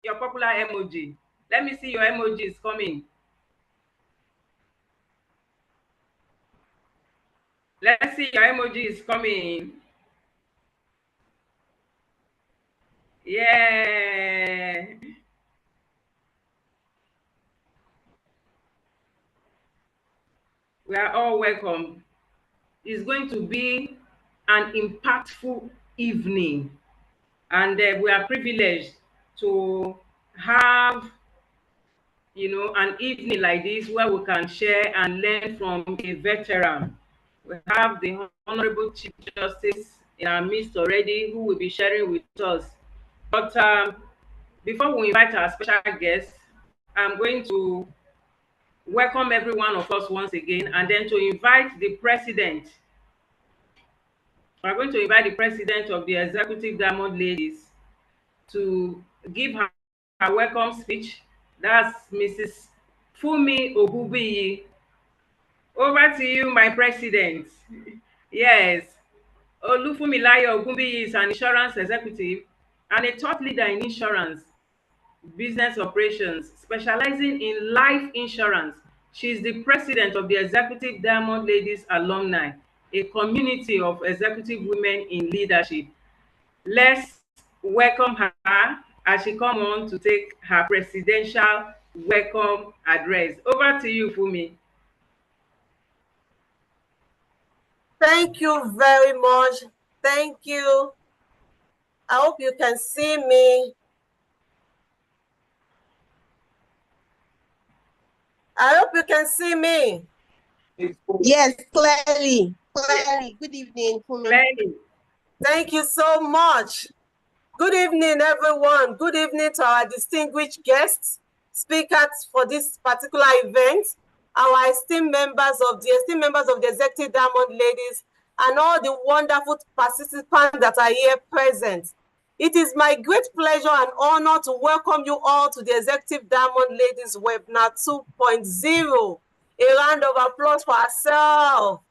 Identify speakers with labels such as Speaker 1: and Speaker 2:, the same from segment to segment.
Speaker 1: your popular emoji. Let me see your emojis coming. Let's see your emojis coming. Yeah. We are all welcome. It's going to be an impactful evening, and we are privileged to have, an evening like this where we can share and learn from a veteran. We have the Honorable Chief Justice in our midst already, who will be sharing with us. But before we invite our special guest, I'm going to welcome every one of us once again, and then to invite the president. We're going to invite the president of the Executive Diamond Ladies to give her welcome speech. That's Mrs. Fumi Ogubiyi. Over to you, my president. Yes, Olufumilayo Ogunbiyi is an insurance executive and a thought leader in insurance business operations, specializing in life insurance. She is the president of the Executive Diamond Ladies Alumni, a community of executive women in leadership. Let's welcome her as she come on to take her presidential welcome address. Over to you, Fumi.
Speaker 2: Thank you very much. Thank you. I hope you can see me. I hope you can see me.
Speaker 3: Yes, clearly. Clearly. Good evening, Fumi.
Speaker 1: Clearly.
Speaker 2: Thank you so much. Good evening, everyone. Good evening to our distinguished guests, speakers for this particular event, our esteemed members of the Executive Diamond Ladies, and all the wonderful participants that are here present. It is my great pleasure and honor to welcome you all to the Executive Diamond Ladies Webinar 2.0. A round of applause for ourselves.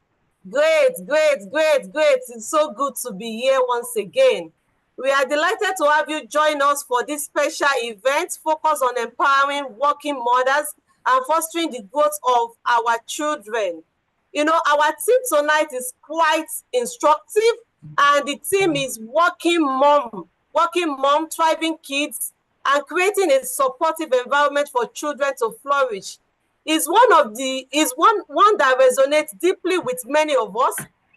Speaker 2: Great, great, great, great. It's so good to be here once again. We are delighted to have you join us for this special event focused on empowering working mothers and fostering the growth of our children. You know, our theme tonight is quite instructive, and the theme is working mom, thriving kids, and creating a supportive environment for children to flourish. Is one that resonates deeply with many of us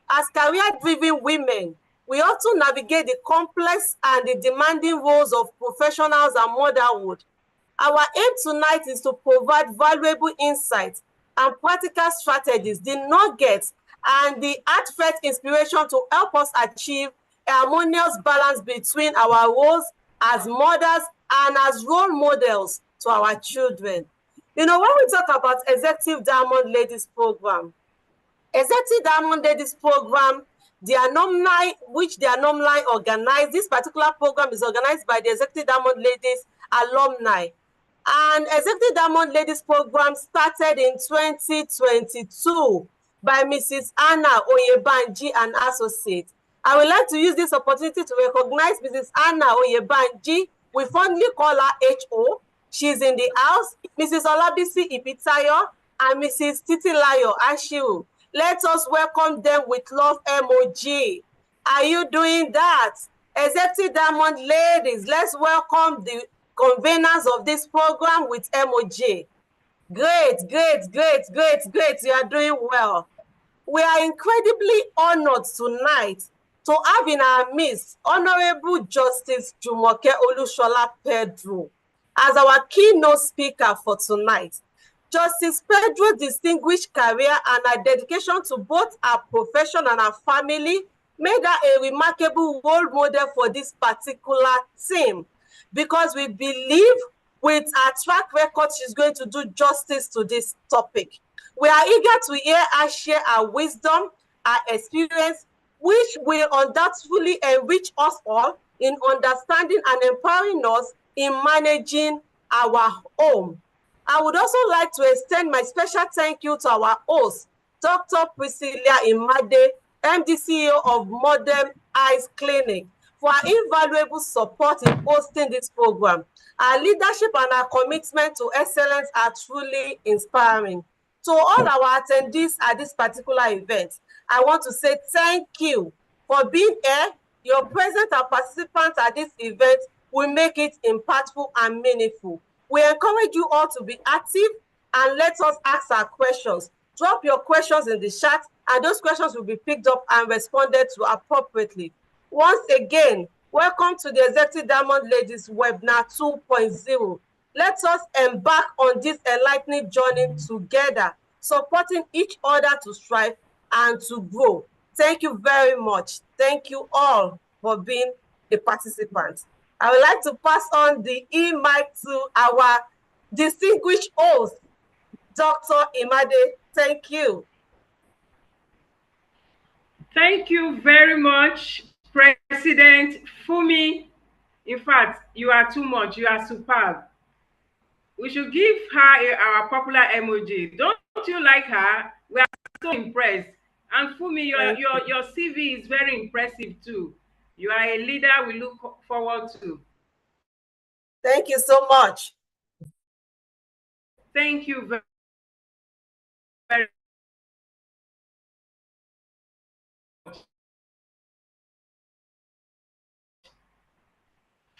Speaker 2: as career-driven women. We also navigate the complex and the demanding roles of professionals and motherhood. Our aim tonight is to provide valuable insights and practical strategies, the nuggets and the heartfelt inspiration to help us achieve a harmonious balance between our roles as mothers and as role models to our children. You know, when we talk about Executive Diamond Ladies Program, Executive Diamond Ladies Program, the alumni, which the alumni organize, this particular program is organized by the Executive Diamond Ladies Alumni. And Executive Diamond Ladies Program started in 2022 by Mrs. Anna Oyebanji and Associates. I would like to use this opportunity to recognize Mrs. Anna Oyebanji. We fondly call her HO. She's in the house. Mrs. Olabisi Ipitayo and Mrs. Titilayo Ashiru. Let us welcome them with love emoji. Are you doing that? Executive Diamond Ladies, let's welcome the conveners of this program with emoji. Great, great, great, great, great. You are doing well. We are incredibly honored tonight to have in our midst Honorable Justice Jumoke Olushola Pedro as our keynote speaker for tonight. Justice Pedro's distinguished career and her dedication to both her profession and her family made her a remarkable role model for this particular team, because we believe with her track record, she's going to do justice to this topic. We are eager to hear her share her wisdom, her experience, which will undoubtedly enrich us all in understanding and empowering us in managing our home. I would also like to extend my special thank you to our host, Dr. Priscilla Imade, MD CEO of Modern Eyes Clinic, for our invaluable support in hosting this program. Our leadership and our commitment to excellence are truly inspiring. To all our attendees at this particular event, I want to say thank you for being here. Your presence and participants at this event will make it impactful and meaningful. We encourage you all to be active and let us ask our questions. Drop your questions in the chat, and those questions will be picked up and responded to appropriately. Once again, welcome to the Executive Diamond Ladies Webinar 2.0. Let us embark on this enlightening journey together, supporting each other to strive and to grow. Thank you very much. Thank you all for being a participant. I would like to pass on the e-mic to our distinguished host, Dr. Imade. Thank you.
Speaker 1: Thank you very much, President Fumi. In fact, you are too much. You are superb. We should give her our popular emoji. Don't you like her? We are so impressed. And Fumi, your CV is very impressive too. You are a leader we look forward to.
Speaker 2: Thank you so much.
Speaker 1: Thank you very much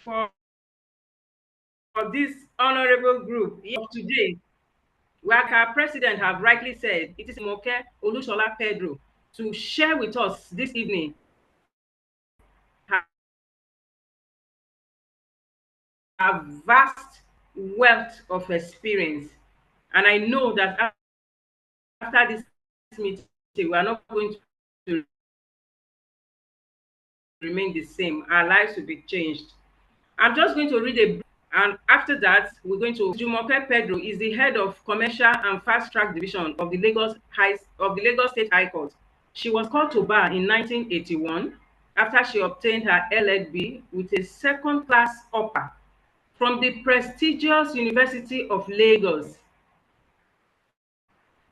Speaker 1: for this honorable group today. Like our president have rightly said, it is Moke Olushola Pedro to share with us this evening a vast wealth of experience. And I know that after this meeting, we are not going to remain the same. Our lives will be changed. I'm just going to read a brief, and after that, we're going to. Jumoke Pedro is the head of Commercial and Fast Track Division of the Lagos State High Court. She was called to bar in 1981 after she obtained her LLB with a second-class upper from the prestigious University of Lagos.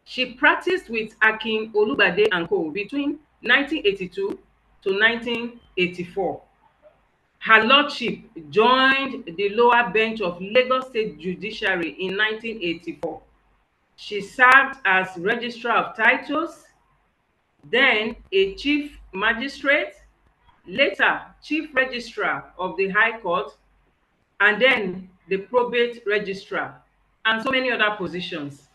Speaker 1: She practiced with Akin Olubade and Co. between 1982 to 1984. Her lordship joined the lower bench of Lagos State Judiciary in 1984. She served as Registrar of Titles, then a Chief Magistrate, later Chief Registrar of the High Court, and then the Probate Registrar, and so many other positions.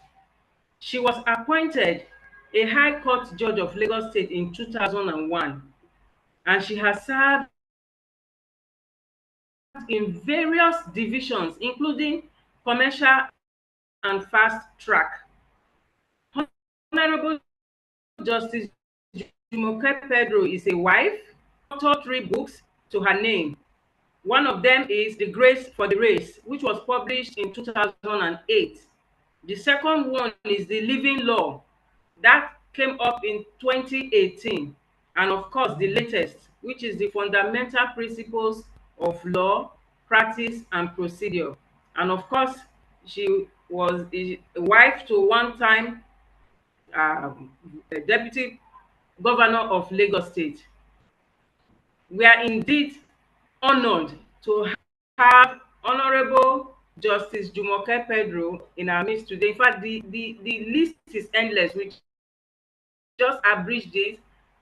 Speaker 1: She was appointed a High Court Judge of Lagos State in 2001, and she has served in various divisions, including commercial and fast track. Honorable Justice Jumoke Pedro is a wife, authored 3 books to her name. One of them is The Grace for the Race, which was published in 2008. The second one is The Living Law, that came up in 2018. And of course, the latest, which is The Fundamental Principles of Law, Practice, and Procedure. And of course, she was a wife to one-time Deputy Governor of Lagos State. We are indeed honored to have Honorable Justice Jumoke Pedro in our midst today. In fact, the list is endless. We just abridge this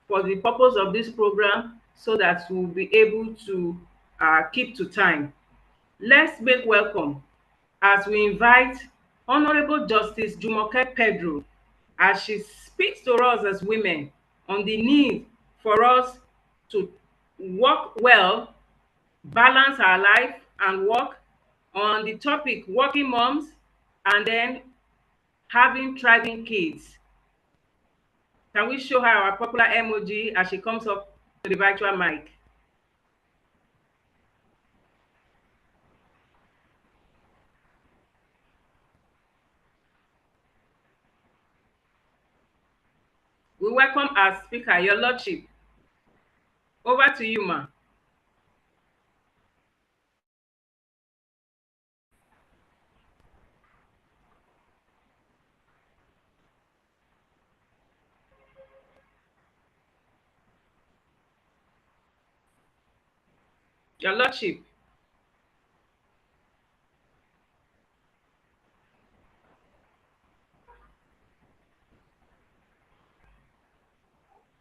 Speaker 1: for the purpose of this program so that we'll be able to keep to time. Let's make welcome as we invite Honorable Justice Jumoke Pedro as she speaks to us as women on the need for us to work well, balance our life and work, on the topic working moms, and then having thriving kids. Can we show her our popular emoji as she comes up to the virtual mic? We welcome our speaker, Your Lordship. Over to you, ma. Your Lordship.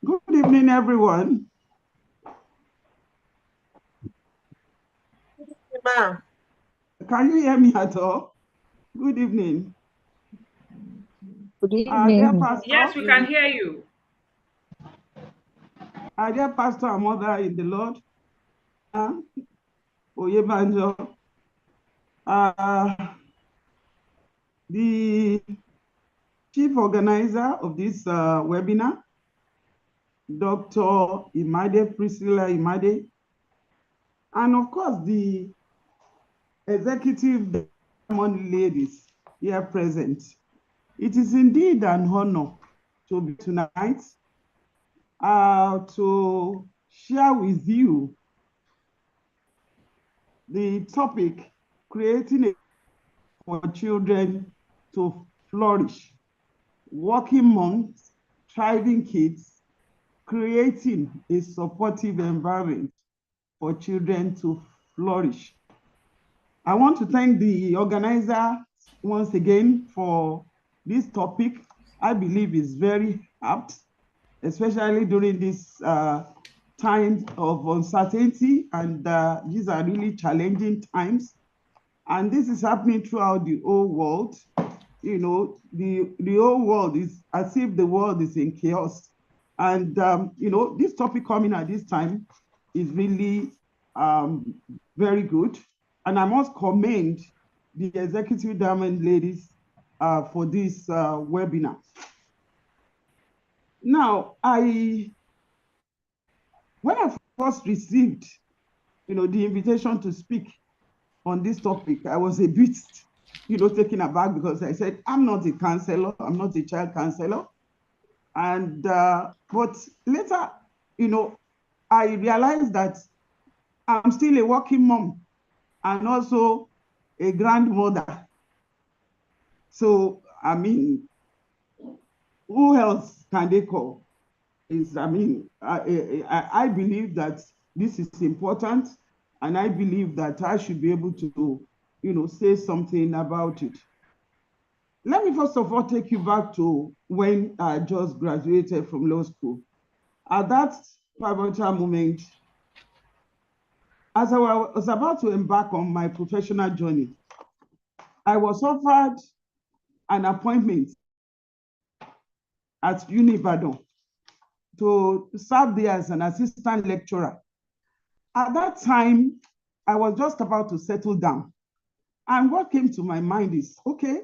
Speaker 4: Good evening, everyone.
Speaker 2: Ma'am.
Speaker 4: Can you hear me at all? Good evening.
Speaker 3: Good
Speaker 4: Dear
Speaker 3: evening.
Speaker 4: Pastor,
Speaker 1: Yes, we can hear you.
Speaker 4: dear Pastor and Mother in the Lord, Oyebanjo, the chief organizer of this webinar, Dr. Priscilla Imade, and of course the executive diamond ladies here present. It is indeed an honor to be tonight to share with you the topic, creating a for children to flourish, working moms, thriving kids, creating a supportive environment for children to flourish. I want to thank the organizer once again for this topic. I believe is very apt, especially during this time of uncertainty, and these are really challenging times. And this is happening throughout the whole world. You know, the whole world is as if the world is in chaos. And, you know, this topic coming at this time is really very good. And I must commend the Executive Diamond ladies for this webinar. Now, when I first received, you know, the invitation to speak on this topic, I was a bit, you know, taken aback because I said, I'm not a counselor, I'm not a child counselor. And, but later, you know, I realized that I'm still a working mom and also a grandmother. So, I mean, who else can they call? I mean, I believe that this is important, and I believe that I should be able to, you know, say something about it. Let me first of all take you back to when I just graduated from law school. At that pivotal moment, as I was about to embark on my professional journey, I was offered an appointment at Ibadan to serve there as an assistant lecturer. At that time, I was just about to settle down. And what came to my mind is, okay,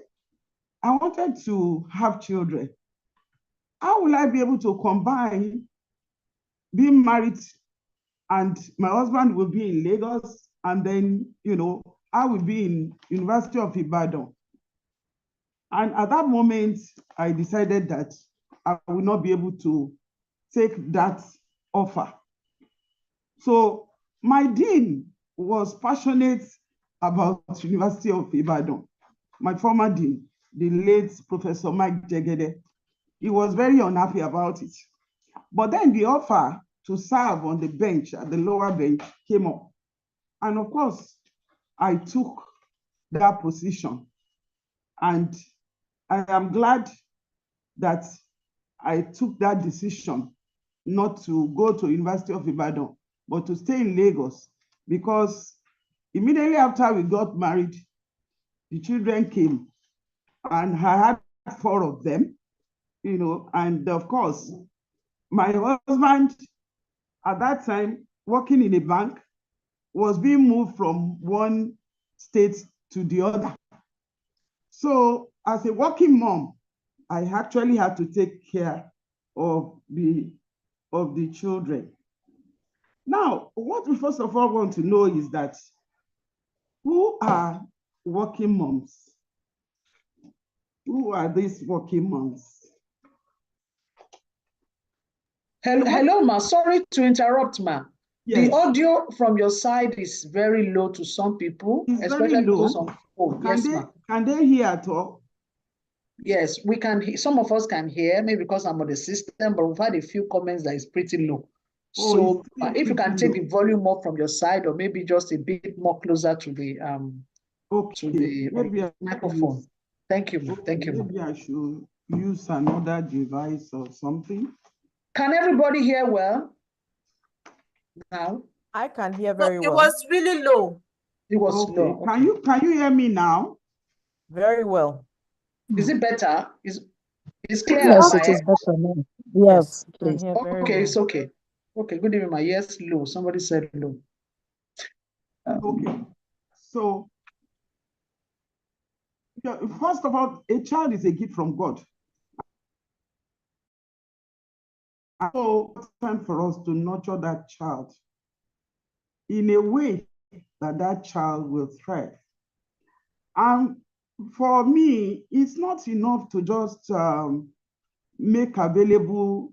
Speaker 4: I wanted to have children. How will I be able to combine being married and my husband will be in Lagos, and then, you know, I will be in University of Ibadan. And at that moment, I decided that I will not be able to take that offer. So my dean was passionate about University of Ibadan. My former dean, the late Professor Mike Jegede, he was very unhappy about it. But then the offer to serve on the bench, at the lower bench, came up. And of course, I took that position. And I am glad that I took that decision not to go to University of Ibadan, but to stay in Lagos, because immediately after we got married, the children came, and I had 4 of them, you know, and of course, my husband at that time, working in a bank, was being moved from one state to the other. So as a working mom, I actually had to take care of the children. Now, what we first of all want to know is that who are working moms? Who are these working moms?
Speaker 5: Hello, ma. Sorry to interrupt, ma.
Speaker 4: Yes.
Speaker 5: The audio from your side is very low to some people,
Speaker 4: It's
Speaker 5: especially
Speaker 4: very low.
Speaker 5: those on phone. Yes, ma.
Speaker 4: Can they hear at all?
Speaker 5: Yes, we can. Some of us can hear, maybe because I'm on the system, but we've had a few comments that is pretty low. So if you can take the volume up from your side, or maybe just a bit more closer to the microphone. Thank you. Thank you.
Speaker 4: Maybe I should use another device or something.
Speaker 5: Can everybody hear well now?
Speaker 3: I can hear very well.
Speaker 2: It was really low.
Speaker 5: It was low.
Speaker 4: Okay. Can you hear me now?
Speaker 3: Very well.
Speaker 5: Is it better? Is clear?
Speaker 3: Yes,
Speaker 5: it
Speaker 3: is better now. Yes, please.
Speaker 5: Okay, it's okay. Okay, good evening. My ears low. Somebody said low.
Speaker 4: Okay. So, first of all, a child is a gift from God. So it's time for us to nurture that child in a way that child will thrive. And for me, it's not enough to just make available,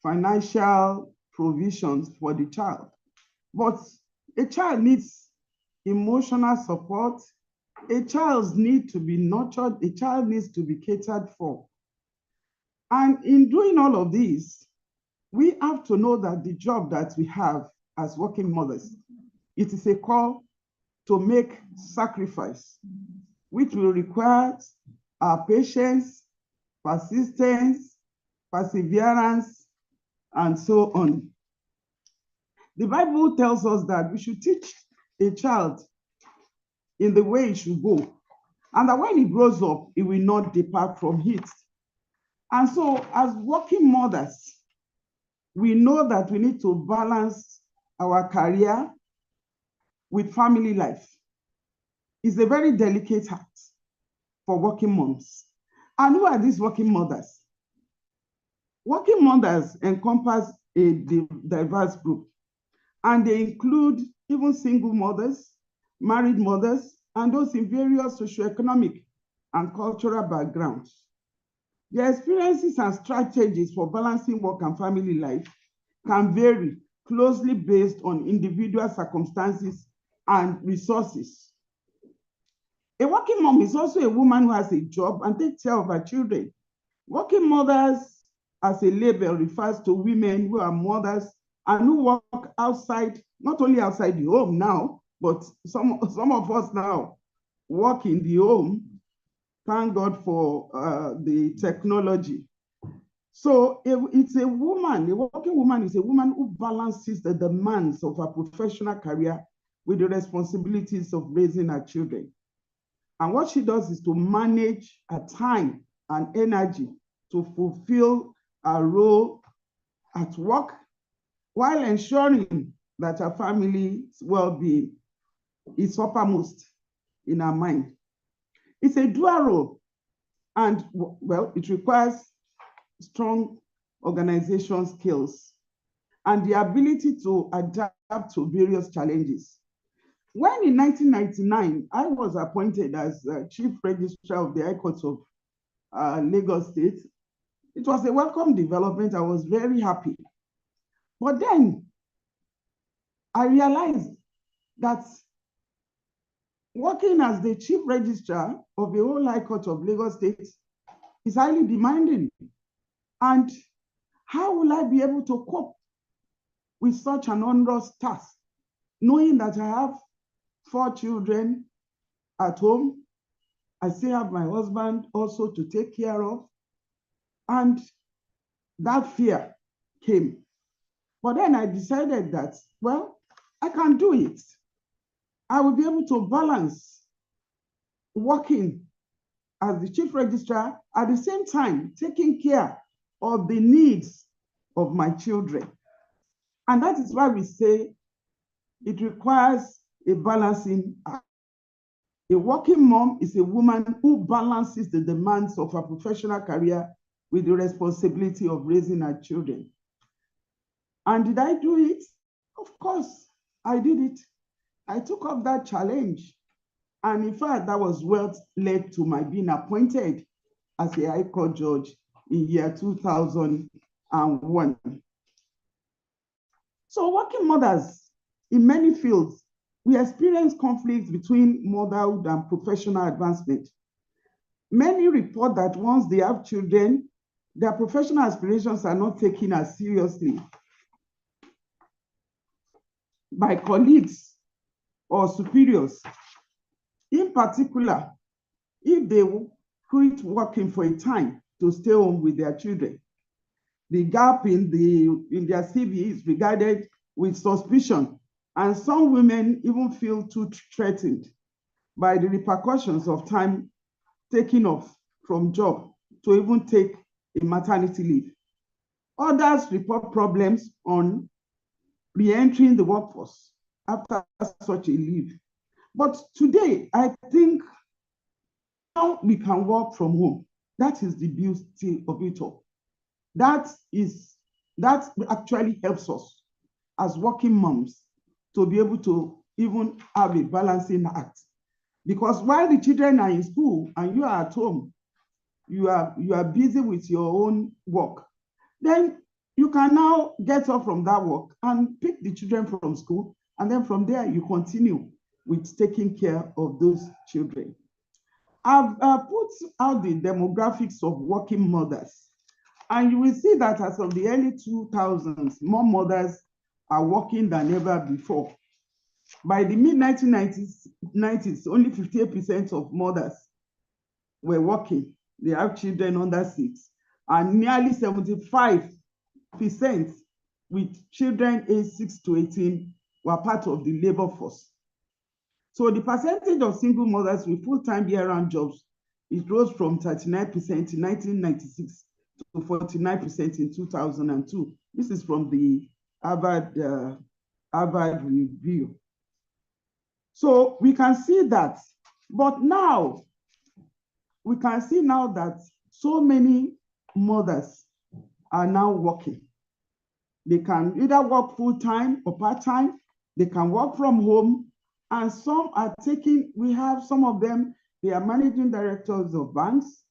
Speaker 4: financial provisions for the child. But a child needs emotional support. A child needs to be nurtured. A child needs to be catered for. And in doing all of this, we have to know that the job that we have as working mothers, it is a call to make sacrifice, which will require our patience, persistence, perseverance, and so on. The Bible tells us that we should teach a child in the way he should go, and that when he grows up, he will not depart from it. And so, as working mothers, we know that we need to balance our career with family life. It's a very delicate act for working moms. And who are these working mothers? Working mothers encompass a diverse group, and they include even single mothers, married mothers, and those in various socioeconomic and cultural backgrounds. Their experiences and strategies for balancing work and family life can vary closely based on individual circumstances and resources. A working mom is also a woman who has a job and takes care of her children. Working mothers as a label refers to women who are mothers and who work outside, not only outside the home now, but some of us now work in the home. Thank God for the technology. So it's a woman, a working woman is a woman who balances the demands of her professional career with the responsibilities of raising her children. And what she does is to manage her time and energy to fulfill her role at work while ensuring that her family's well-being is uppermost in her mind. It's a dual role, and well, it requires strong organization skills and the ability to adapt to various challenges. When in 1999, I was appointed as Chief Registrar of the High Court of Lagos State, it was a welcome development. I was very happy. But then I realized that working as the Chief Registrar of the whole High Court of Lagos State is highly demanding. And how will I be able to cope with such an onerous task, knowing that I have 4 children at home? I still have my husband also to take care of. And that fear came. But then I decided that, well, I can do it. I will be able to balance working as the Chief Registrar at the same time taking care of the needs of my children. And that is why we say it requires a balancing act. A working mom is a woman who balances the demands of her professional career with the responsibility of raising her children. And did I do it? Of course, I did it. I took up that challenge. And in fact, that was what led to my being appointed as a High Court judge in year 2001. So working mothers in many fields, we experience conflicts between motherhood and professional advancement. Many report that once they have children, their professional aspirations are not taken as seriously. by colleagues or superiors. In particular, if they quit working for a time to stay home with their children, the gap in their CV is regarded with suspicion, and some women even feel too threatened by the repercussions of time taken off from job to even take a maternity leave. Others report problems on re-entering the workforce after such a leave. But today, I think now we can work from home. That is the beauty of it all. That actually helps us as working moms to be able to even have a balancing act. Because while the children are in school and you are at home, you are busy with your own work, then you can now get up from that work and pick the children from school, and then from there you continue with taking care of those children. I've put out the demographics of working mothers, and you will see that as of the early 2000s, more mothers are working than ever before. By the mid-1990s, only 58% of mothers were working. They have children under 6, and nearly 75% with children aged 6 to 18 were part of the labor force. So the percentage of single mothers with full-time year-round jobs, it rose from 39% in 1996 to 49% in 2002. This is from the Harvard Review. So we can see that, but now we can see now that so many mothers are now working. They can either work full-time or part-time. They can work from home, and some are taking, we have some of them, they are managing directors of banks.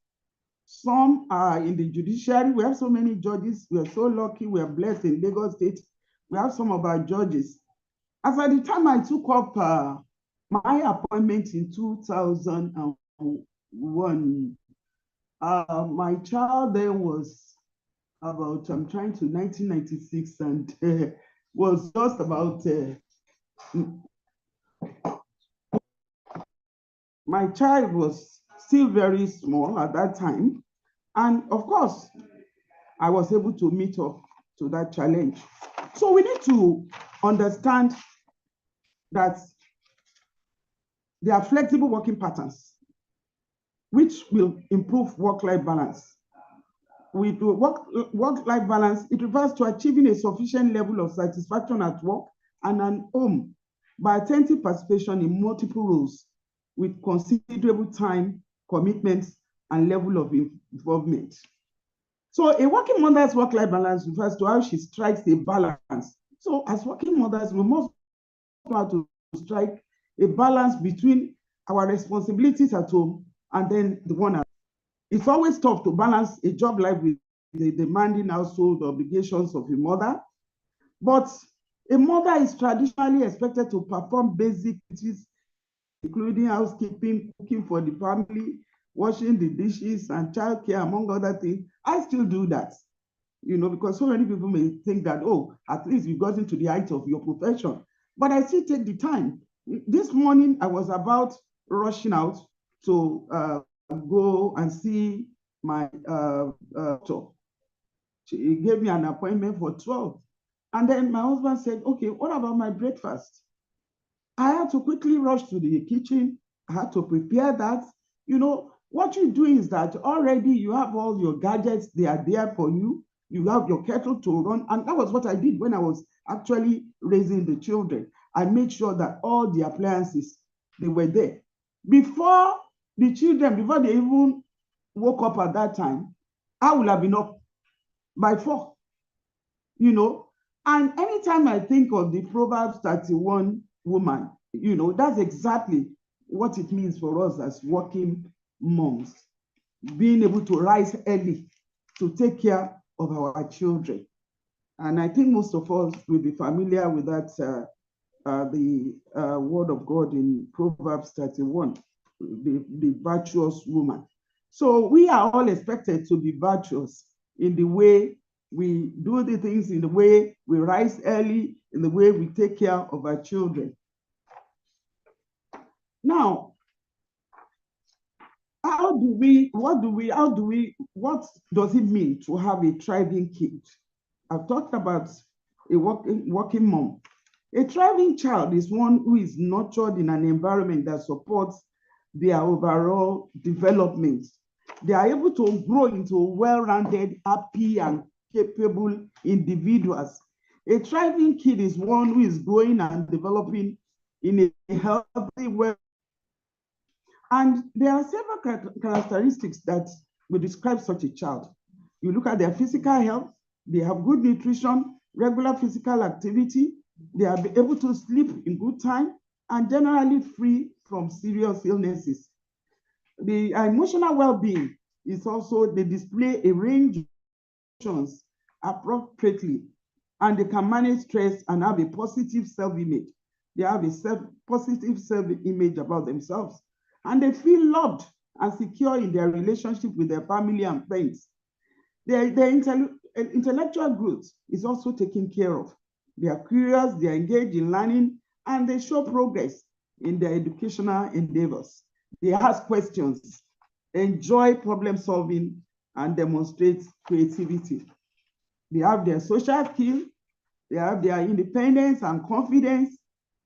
Speaker 4: Some are in the judiciary. We have so many judges. We are so lucky. We are blessed in Lagos State. We have some of our judges. As at the time I took up my appointment in 2001, my child then was about, 1996, and was just about, my child was still very small at that time. And of course, I was able to meet up to that challenge. So we need to understand that there are flexible working patterns which will improve work-life balance. With work-life balance, it refers to achieving a sufficient level of satisfaction at work and at home by attentive participation in multiple roles with considerable time, commitments, and level of involvement. So a working mother's work-life balance refers to how she strikes a balance. So as working mothers, we must know how to strike a balance between our responsibilities at home and then the one at home. It's always tough to balance a job life with the demanding household obligations of a mother, but a mother is traditionally expected to perform basic duties, including housekeeping, cooking for the family, washing the dishes, and childcare, among other things. I still do that, because so many people may think that, oh, at least you got into the height of your profession, but I still take the time. This morning, I was about rushing out to go and see my doctor. He gave me an appointment for 12. And then my husband said, okay, what about my breakfast? I had to quickly rush to the kitchen. I had to prepare that. What you do is that already you have all your gadgets, they are there for you. You have your kettle to run. And that was what I did when I was actually raising the children. I made sure that all the appliances, they were there. Before the children, before they even woke up at that time, I would have been up by 4, And anytime I think of the Proverbs 31 woman, that's exactly what it means for us as working moms, being able to rise early to take care of our children. And I think most of us will be familiar with that, the word of God in Proverbs 31, the virtuous woman. So we are all expected to be virtuous in the way we do the things, in the way we rise early, in the way we take care of our children. Now, what does it mean to have a thriving kid? I've talked about a working mom. A thriving child is one who is nurtured in an environment that supports their overall development. They are able to grow into well-rounded, happy, and capable individuals. A thriving kid is one who is growing and developing in a healthy way. And there are several characteristics that will describe such a child. You look at their physical health, they have good nutrition, regular physical activity, they are able to sleep in good time, and generally free from serious illnesses. The emotional well-being is also, they display a range of emotions appropriately, and they can manage stress and have a positive self-image. They have a positive self-image about themselves, and they feel loved and secure in their relationship with their family and friends. Their intellectual growth is also taken care of. They are curious, they are engaged in learning, and they show progress in their educational endeavors. They ask questions, enjoy problem solving, and demonstrate creativity. They have their social skills, they have their independence and confidence,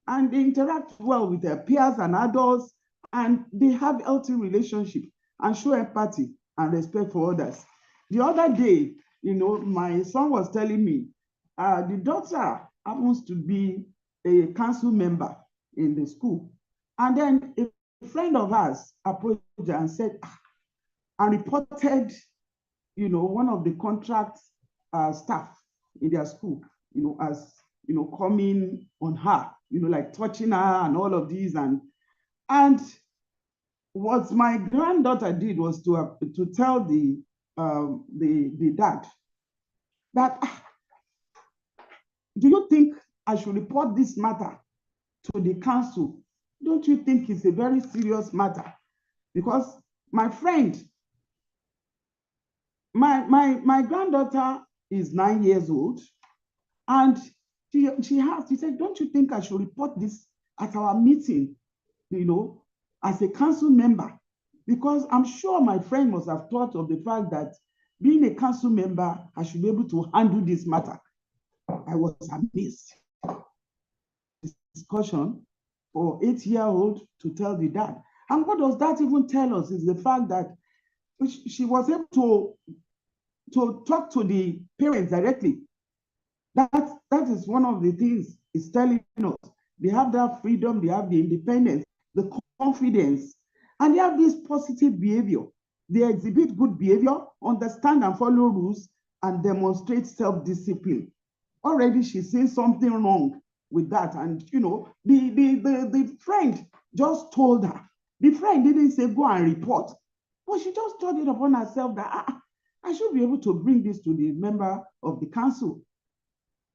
Speaker 4: and they interact well with their peers and adults, and they have healthy relationships and show empathy and respect for others. The other day, my son was telling me, the daughter happens to be a council member in the school. And then a friend of ours approached her and said, and reported, one of the contract staff in their school, as, coming on her, like touching her and all of these. And what my granddaughter did was to tell the dad that, do you think I should report this matter to the council? Don't you think it's a very serious matter? Because my friend, my granddaughter is 9 years old, and she said, don't you think I should report this at our meeting, as a council member? Because I'm sure my friend must have thought of the fact that being a council member, I should be able to handle this matter. I was amazed. Discussion for 8-year-old to tell the dad. And what does that even tell us is the fact that she was able to talk to the parents directly. That is one of the things it's telling us. They have that freedom, they have the independence, the confidence, and they have this positive behavior. They exhibit good behavior, understand and follow rules, and demonstrate self-discipline. Already she's saying something wrong with that. And the friend just told her. The friend didn't say go and report, but she just told it upon herself that I should be able to bring this to the member of the council.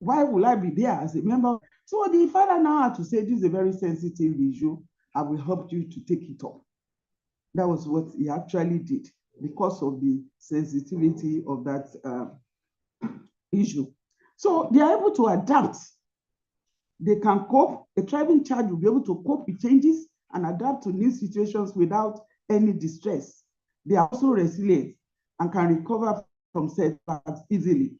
Speaker 4: Why will I be there as a member? So the father now had to say, this is a very sensitive issue. I will help you to take it up. That was what he actually did because of the sensitivity of that issue. So they are able to adapt. They can cope. A thriving child will be able to cope with changes and adapt to new situations without any distress. They are also resilient and can recover from setbacks easily.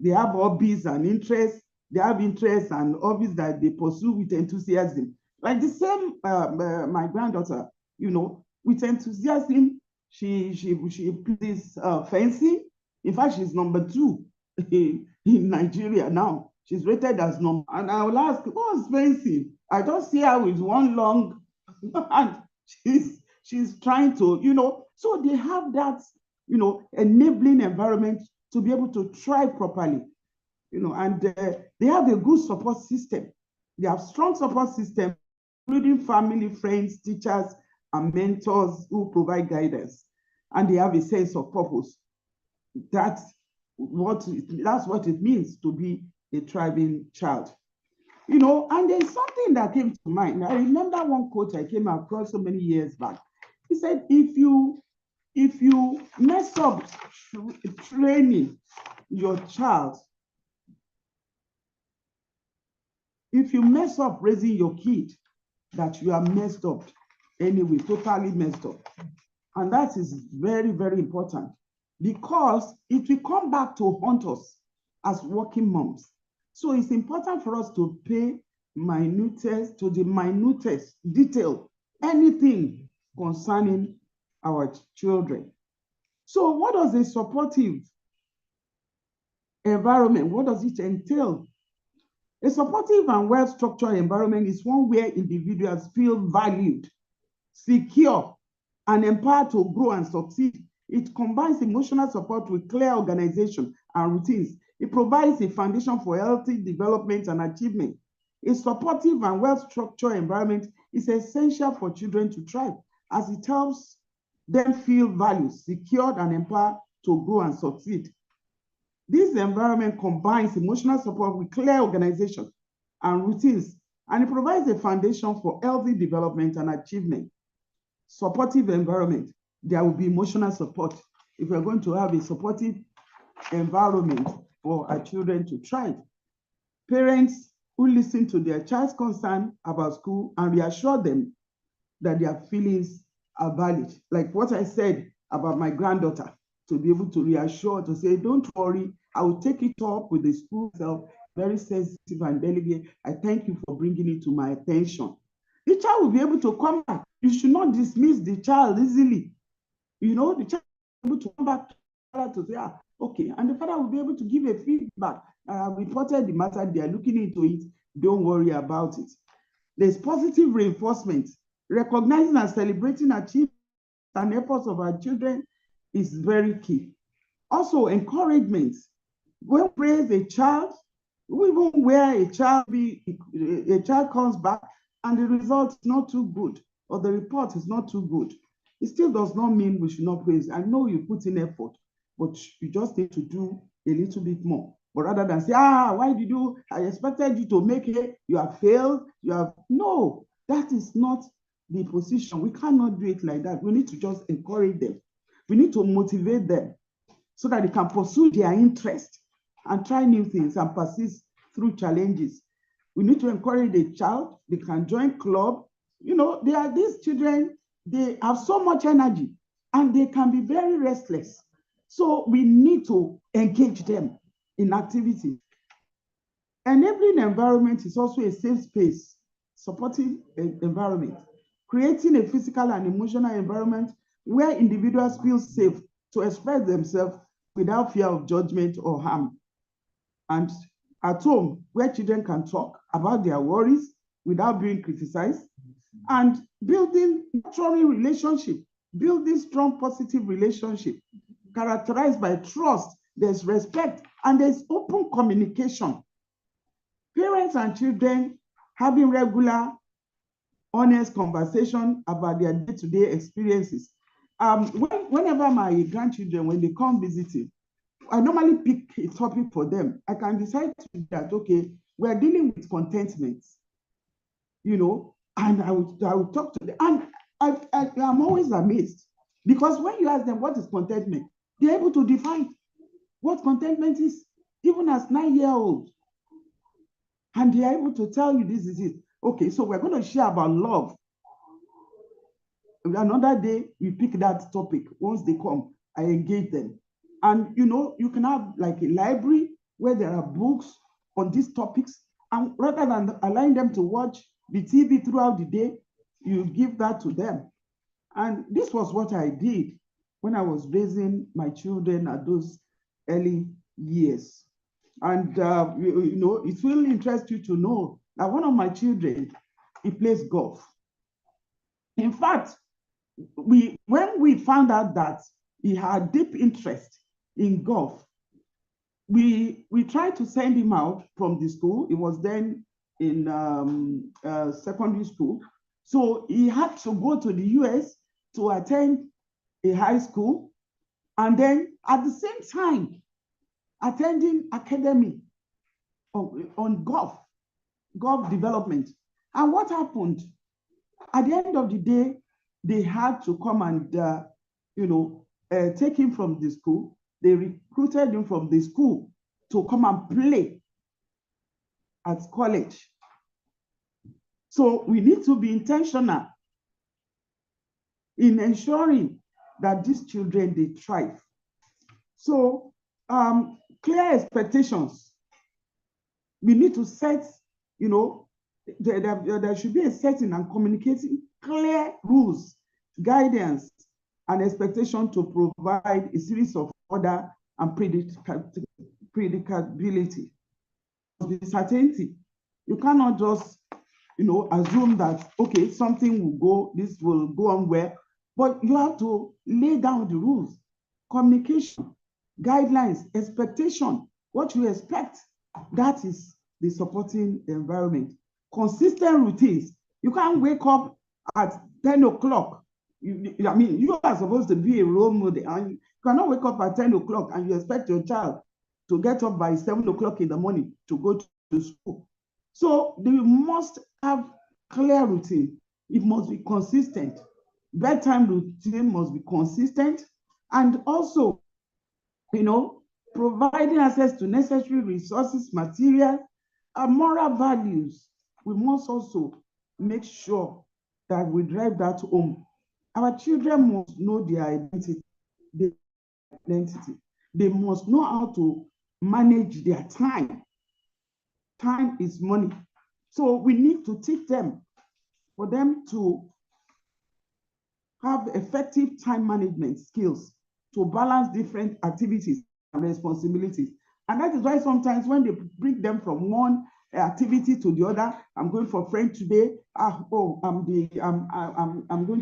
Speaker 4: They have hobbies and interests. They have interests and hobbies that they pursue with enthusiasm. Like the same, my granddaughter, with enthusiasm, she plays fencing. In fact, she's number 2 in Nigeria now. She's rated as number. And I will ask, what's fencing? I just see her with one long, and she's trying to, so they have that, enabling environment to be able to thrive properly, and they have a good support system. They have strong support system, including family, friends, teachers, and mentors who provide guidance. And they have a sense of purpose. That's what it means to be a thriving child. And there's something that came to mind. I remember one quote I came across so many years back. He said, if you mess up training your child, if you mess up raising your kid, that you are messed up anyway, totally messed up. And that is very, very important, because it will come back to haunt us as working moms. So it's important for us to pay minutest to the minutest detail, anything concerning our children. So what does a supportive environment, what does it entail? A supportive and well-structured environment is one where individuals feel valued, secure, and empowered to grow and succeed. It combines emotional support with clear organization and routines. It provides a foundation for healthy development and achievement. A supportive and well-structured environment is essential for children to thrive, as it helps them feel valued, secured, and empowered to grow and succeed. This environment combines emotional support with clear organization and routines, and it provides a foundation for healthy development and achievement. Supportive environment, there will be emotional support. If we're going to have a supportive environment for our children to thrive, parents who listen to their child's concern about school and reassure them that their feelings are valid. Like what I said about my granddaughter, to be able to reassure, to say, don't worry, I will take it up with the school itself, very sensitive and delicate. I thank you for bringing it to my attention. The child will be able to come back. You should not dismiss the child easily. You know, the child will be able to come back to the father to say, ah, okay, and the father will be able to give a feedback. I have reported the matter, they are looking into it, don't worry about it. There's positive reinforcement. Recognizing and celebrating achievements and efforts of our children is very key. Also, encouragement. When we praise a child, even where a child comes back and the result is not too good, or the report is not too good, it still does not mean we should not praise. I know you put in effort, but you just need to do a little bit more. But rather than say, why did you, I expected you to make it, you have failed, you have, no, that is not the position. We cannot do it like that. We need to just encourage them. We need to motivate them so that they can pursue their interest and try new things and persist through challenges. We need to encourage the child. They can join club. You know, they are these children, they have so much energy and they can be very restless. So we need to engage them in activities. Enabling environment is also a safe space, supportive environment, creating a physical and emotional environment where individuals feel safe to express themselves without fear of judgment or harm. And at home, where children can talk about their worries without being criticized, and building nurturing relationship, building strong positive relationship characterized by trust, there's respect, and there's open communication. Parents and children having regular, honest conversation about their day-to-day experiences. Whenever my grandchildren, when they come visiting, I normally pick a topic for them. I can decide that, okay, we're dealing with contentment, you know, and I will talk to them. And I'm always amazed, because when you ask them what is contentment, they're able to define what contentment is, even as 9-year-olds. And they're able to tell you this is it. Okay, so we're going to share about love. Another day, we pick that topic. Once they come, I engage them. And you know, you can have like a library where there are books on these topics. And rather than allowing them to watch the TV throughout the day, you give that to them. And this was what I did when I was raising my children at those early years. And you know, it will interest you to know that one of my children, he plays golf. In fact, when we found out that he had deep interest in golf, we tried to send him out from the school. It was then in secondary school. So he had to go to the US to attend a high school, and then at the same time, attending academy on golf development. And what happened? At the end of the day, they had to come and, you know, take him from the school. They recruited him from the school to come and play at college. So we need to be intentional in ensuring that these children, they thrive. So clear expectations. We need to set, you know, there should be a setting and communicating clear rules, guidance, and expectation to provide a series of order and predictability. The certainty. You cannot just, you know, assume that, okay, something will go, this will go on well, but you have to lay down the rules, communication, guidelines, expectation, what you expect. That is the supporting environment. Consistent routines. You can't wake up at 10 o'clock. I mean, you are supposed to be a role model, and you cannot wake up at 10 o'clock and you expect your child to get up by 7 o'clock in the morning to go to school. So they must have clear routine. It must be consistent. Bedtime routine must be consistent. And also, you know, providing access to necessary resources, material, and moral values. We must also make sure that we drive that home. Our children must know their identity. They must know how to manage their time. Time is money. So we need to teach them, for them to have effective time management skills to balance different activities and responsibilities. And that is why sometimes when they bring them from one activity to the other, I'm going for friend today, I'm going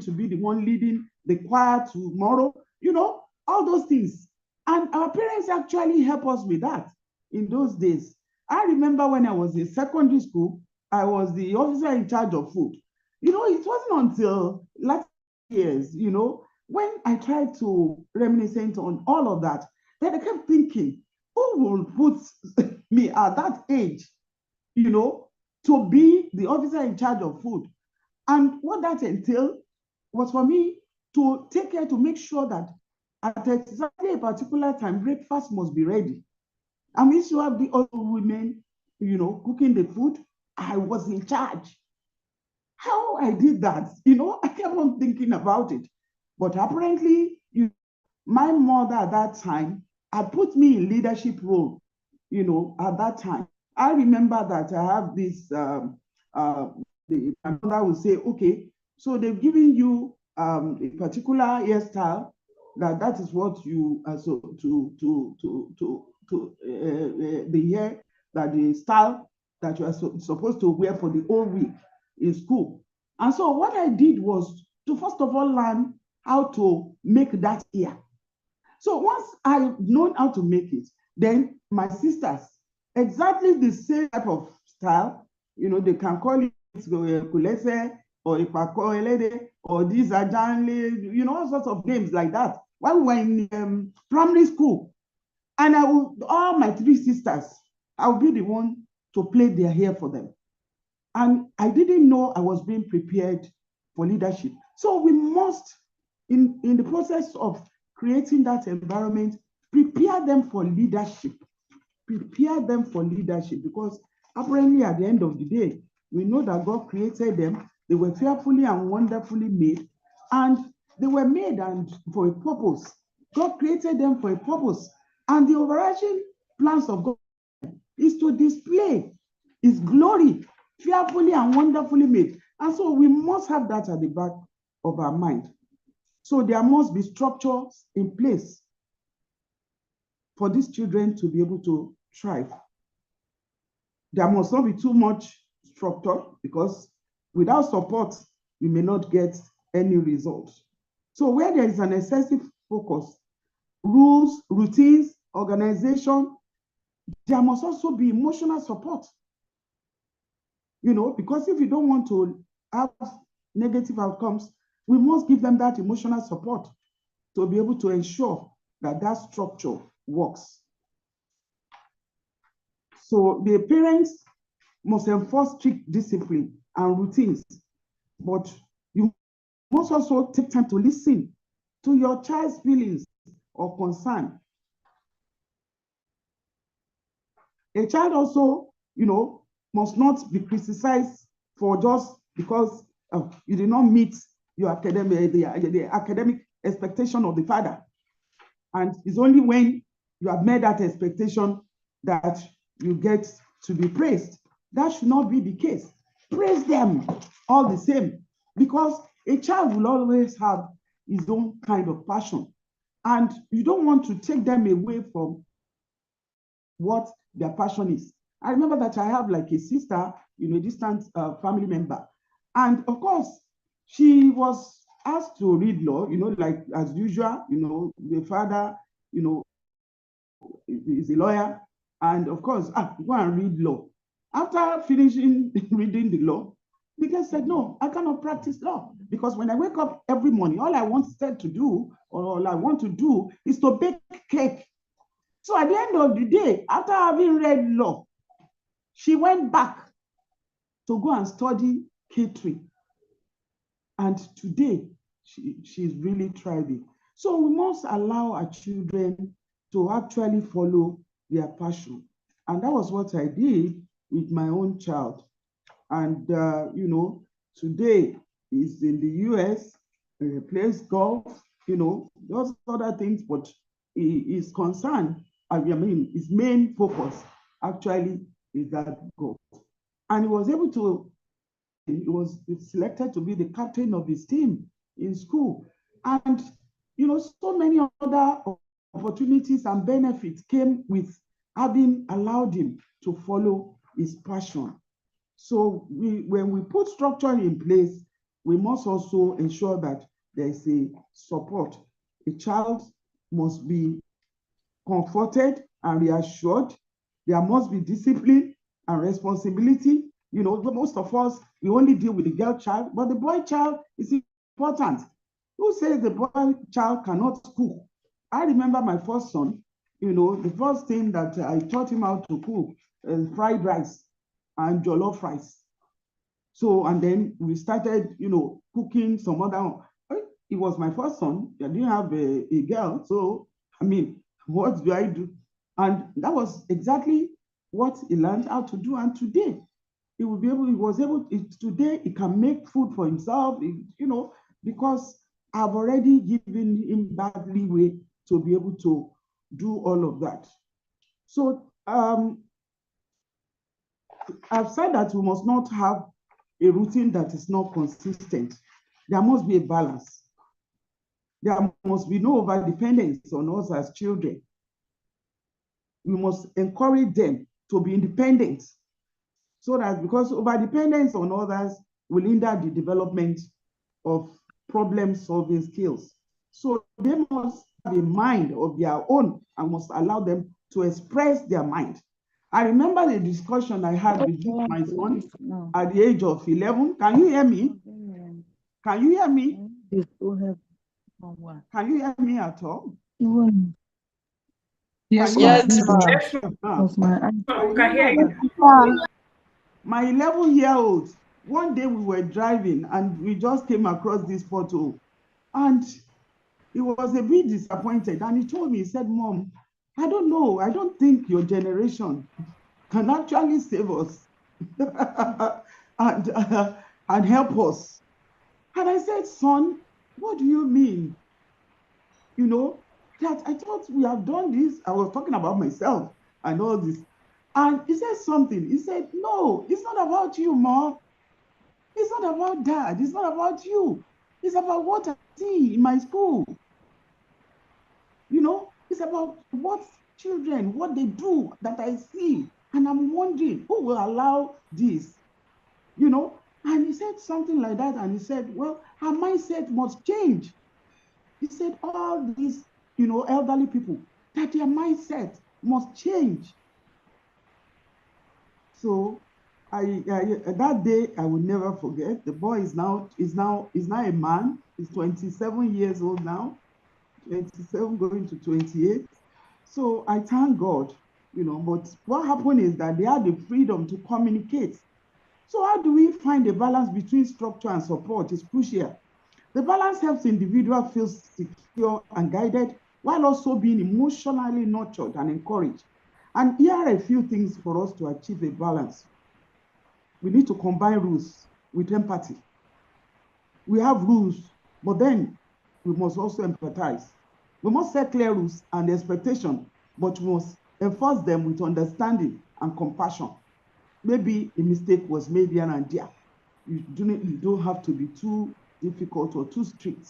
Speaker 4: to be the one leading the choir tomorrow, you know, all those things. And our parents actually help us with that in those days. I remember when I was in secondary school, I was the officer in charge of food. You know, it wasn't until last years, you know, when I tried to reminiscent on all of that, then I kept thinking, who will put me at that age, you know, to be the officer in charge of food? And what that entailed was for me to take care to make sure that at exactly a particular time, breakfast must be ready. And we should have the other women, you know, cooking the food. I was in charge. How I did that, you know, I kept on thinking about it. But apparently, my mother at that time had put me in leadership role, you know, at that time. I remember that I have this, my mother would say, okay, so they've given you a particular hairstyle, that is what you are so the hair, that the style that you are supposed to wear for the whole week in school. And so what I did was to first of all learn how to make that hair. So once I've known how to make it, then my sisters, exactly the same type of style, you know, they can call it kulese or ipako or these ajanle, you know, all sorts of names like that. While we were in primary school, and I will, all my three sisters, I will be the one to plait their hair for them. And I didn't know I was being prepared for leadership. So we must, in the process of creating that environment, prepare them for leadership. Prepare them for leadership, because apparently at the end of the day, we know that God created them. They were fearfully and wonderfully made, and they were made and for a purpose. God created them for a purpose. And the overarching plans of God is to display His glory, fearfully and wonderfully made. And so we must have that at the back of our mind. So there must be structures in place for these children to be able to thrive. There must not be too much structure, because without support, we may not get any results. So where there is an excessive focus, rules, routines, organization, there must also be emotional support. You know, because if you don't want to have negative outcomes, we must give them that emotional support to be able to ensure that that structure works. So the parents must enforce strict discipline and routines, but you must also take time to listen to your child's feelings or concern. A child also, you know, must not be criticized for just because you did not meet your academic, the academic expectation of the father. And it's only when you have met that expectation that you get to be praised. That should not be the case. Praise them all the same, because a child will always have his own kind of passion. And you don't want to take them away from what their passion is. I remember that I have like a sister, a distant family member. And of course, she was asked to read law, like as usual, the father, is a lawyer. And of course, go and read law. After finishing reading the law, the girl said, no, I cannot practice law, because when I wake up every morning, all I wanted to do, or all I want to do, is to bake cake. So at the end of the day, after having read law, she went back to go and study catering. And today, she's really thriving. So we must allow our children to actually follow their passion. And that was what I did with my own child. And, today he's in the US, plays golf, those other things, but he is concerned. His main focus actually is that golf. And he was selected to be the captain of his team in school. And, so many other opportunities and benefits came with having allowed him to follow his passion. So when we put structure in place, we must also ensure that there is a support. A child must be comforted and reassured. There must be discipline and responsibility. Most of us, we only deal with the girl child, but the boy child is important. Who says the boy child cannot cook? I remember my first son, the first thing that I taught him how to cook is fried rice and jollof rice. So, and then we started, cooking some other. It was my first son. I didn't have a girl. So, what do I do? And that was exactly what he learned how to do. And today, today he can make food for himself, because I've already given him that leeway to be able to do all of that. So, I've said that we must not have a routine that is not consistent. There must be a balance. There must be no over-dependence on us as children. We must encourage them to be independent, so that, because over-dependence on others will hinder the development of problem-solving skills. So they must have a mind of their own and must allow them to express their mind. I remember the discussion I had with my son at the age of 11. Can you hear me? Can you hear me? Can you hear me at all?
Speaker 5: Yes,
Speaker 1: Yes,
Speaker 5: ma'am.
Speaker 1: we can hear you.
Speaker 4: My 11-year-old, one day we were driving and we just came across this pothole, and he was a bit disappointed, and he told me, he said, Mom, I don't know, I don't think your generation can actually save us and help us. And I said, son, what do you mean? That I thought we have done this. I was talking about myself and all this. And he said something. He said, no, it's not about you, Mom. It's not about Dad. It's not about you. It's about what I see in my school. It's about what children, what they do that I see. And I'm wondering, who will allow this? And he said something like that. And he said, well, our mindset must change. He said, all these, elderly people, that their mindset must change. So that day I will never forget. The boy is now a man. He's 27 years old now, 27 going to 28. So I thank God, but what happened is that they had the freedom to communicate. So how do we find a balance between structure and support is crucial. The balance helps the individual feel secure and guided, while also being emotionally nurtured and encouraged. And here are a few things for us to achieve a balance. We need to combine rules with empathy. We have rules, but then we must also empathize. We must set clear rules and expectation, but we must enforce them with understanding and compassion. Maybe a mistake was made here and there. You don't have to be too difficult or too strict.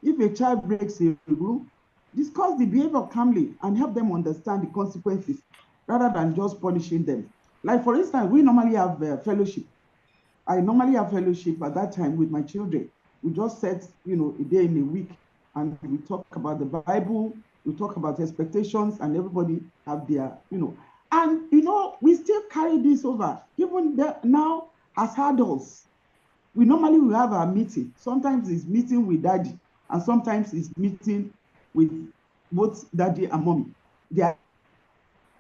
Speaker 4: If a child breaks a rule, discuss the behavior calmly and help them understand the consequences rather than just punishing them. Like, for instance, we normally have fellowship. I normally have fellowship at that time with my children. We just set, a day in a week, and we talk about the Bible, we talk about expectations, and everybody have their, and, we still carry this over. Even now, as adults, we normally will have our meeting. Sometimes it's meeting with daddy, and sometimes it's meeting with both daddy and mommy.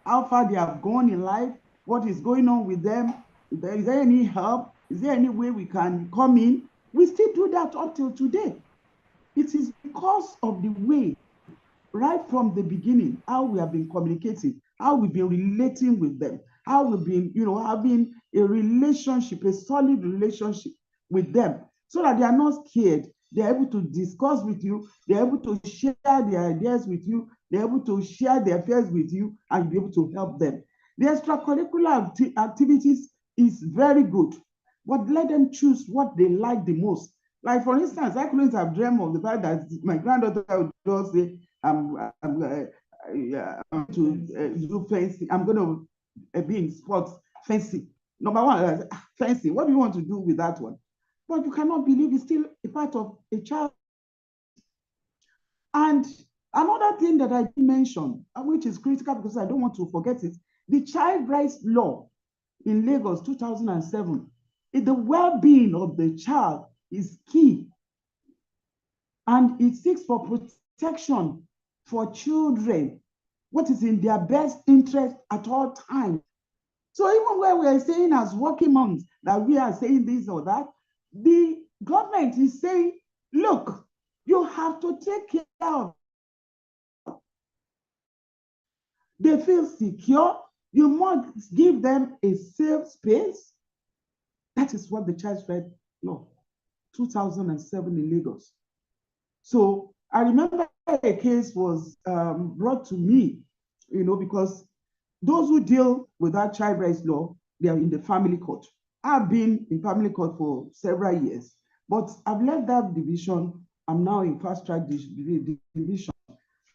Speaker 4: How far they have gone in life, what is going on with them, is there any help? Is there any way we can come in? We still do that until today. It is because of the way, right from the beginning, how we have been communicating, how we've been relating with them, how we've been, having a relationship, a solid relationship with them, so that they are not scared. They're able to discuss with you. They're able to share their ideas with you. They're able to share their fears with you and be able to help them. The extracurricular activities is very good, but let them choose what they like the most. Like, for instance, I couldn't have dreamed of the fact that my granddaughter would just say, I'm to do fencing. I'm going to be in sports, fencing. Number one, fencing. What do you want to do with that one? But you cannot believe it's still a part of a child. And another thing that I mentioned, which is critical because I don't want to forget it, the child rights law in Lagos 2007, the well-being of the child is key. And it seeks for protection for children, what is in their best interest at all times. So even when we are saying as working moms that we are saying this or that, the government is saying, look, you have to take care of them. They feel secure. You must give them a safe space. That is what the Child Rights Law 2007 in Lagos. So I remember a case was brought to me, because those who deal with that child rights law, they are in the family court. I've been in family court for several years, but I've left that division. I'm now in fast track division.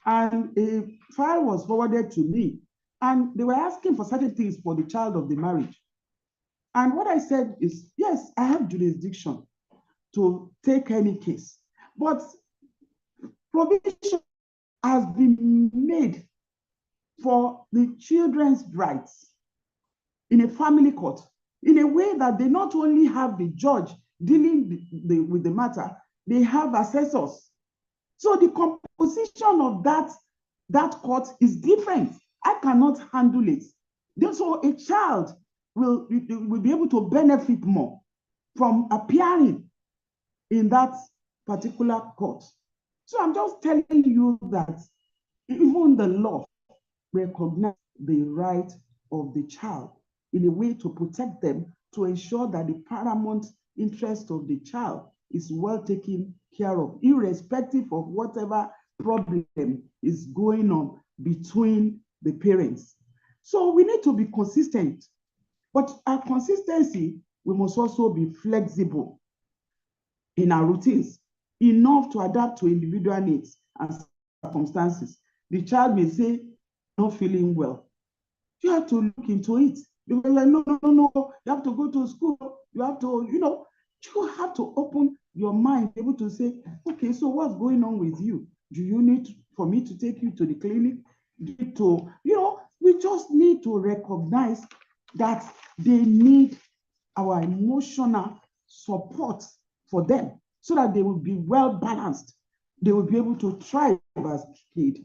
Speaker 4: And a file was forwarded to me, and they were asking for certain things for the child of the marriage. And what I said is, yes, I have jurisdiction to take any case, but provision has been made for the children's rights in a family court in a way that they not only have the judge dealing with the matter, they have assessors. So the composition of that court is different. I cannot handle it. So a child will be able to benefit more from appearing in that particular court. So I'm just telling you that even the law recognizes the right of the child in a way to protect them, to ensure that the paramount interest of the child is well taken care of, irrespective of whatever problem is going on between the parents. So we need to be consistent, but our consistency, we must also be flexible in our routines, enough to adapt to individual needs and circumstances. The child may say, not feeling well. You have to look into it. Because like, no, you have to go to school. You have to, you have to open your mind, able to say, okay, so what's going on with you? Do you need for me to take you to the clinic? We just need to recognize that they need our emotional support for them so that they will be well balanced. They will be able to thrive as kids.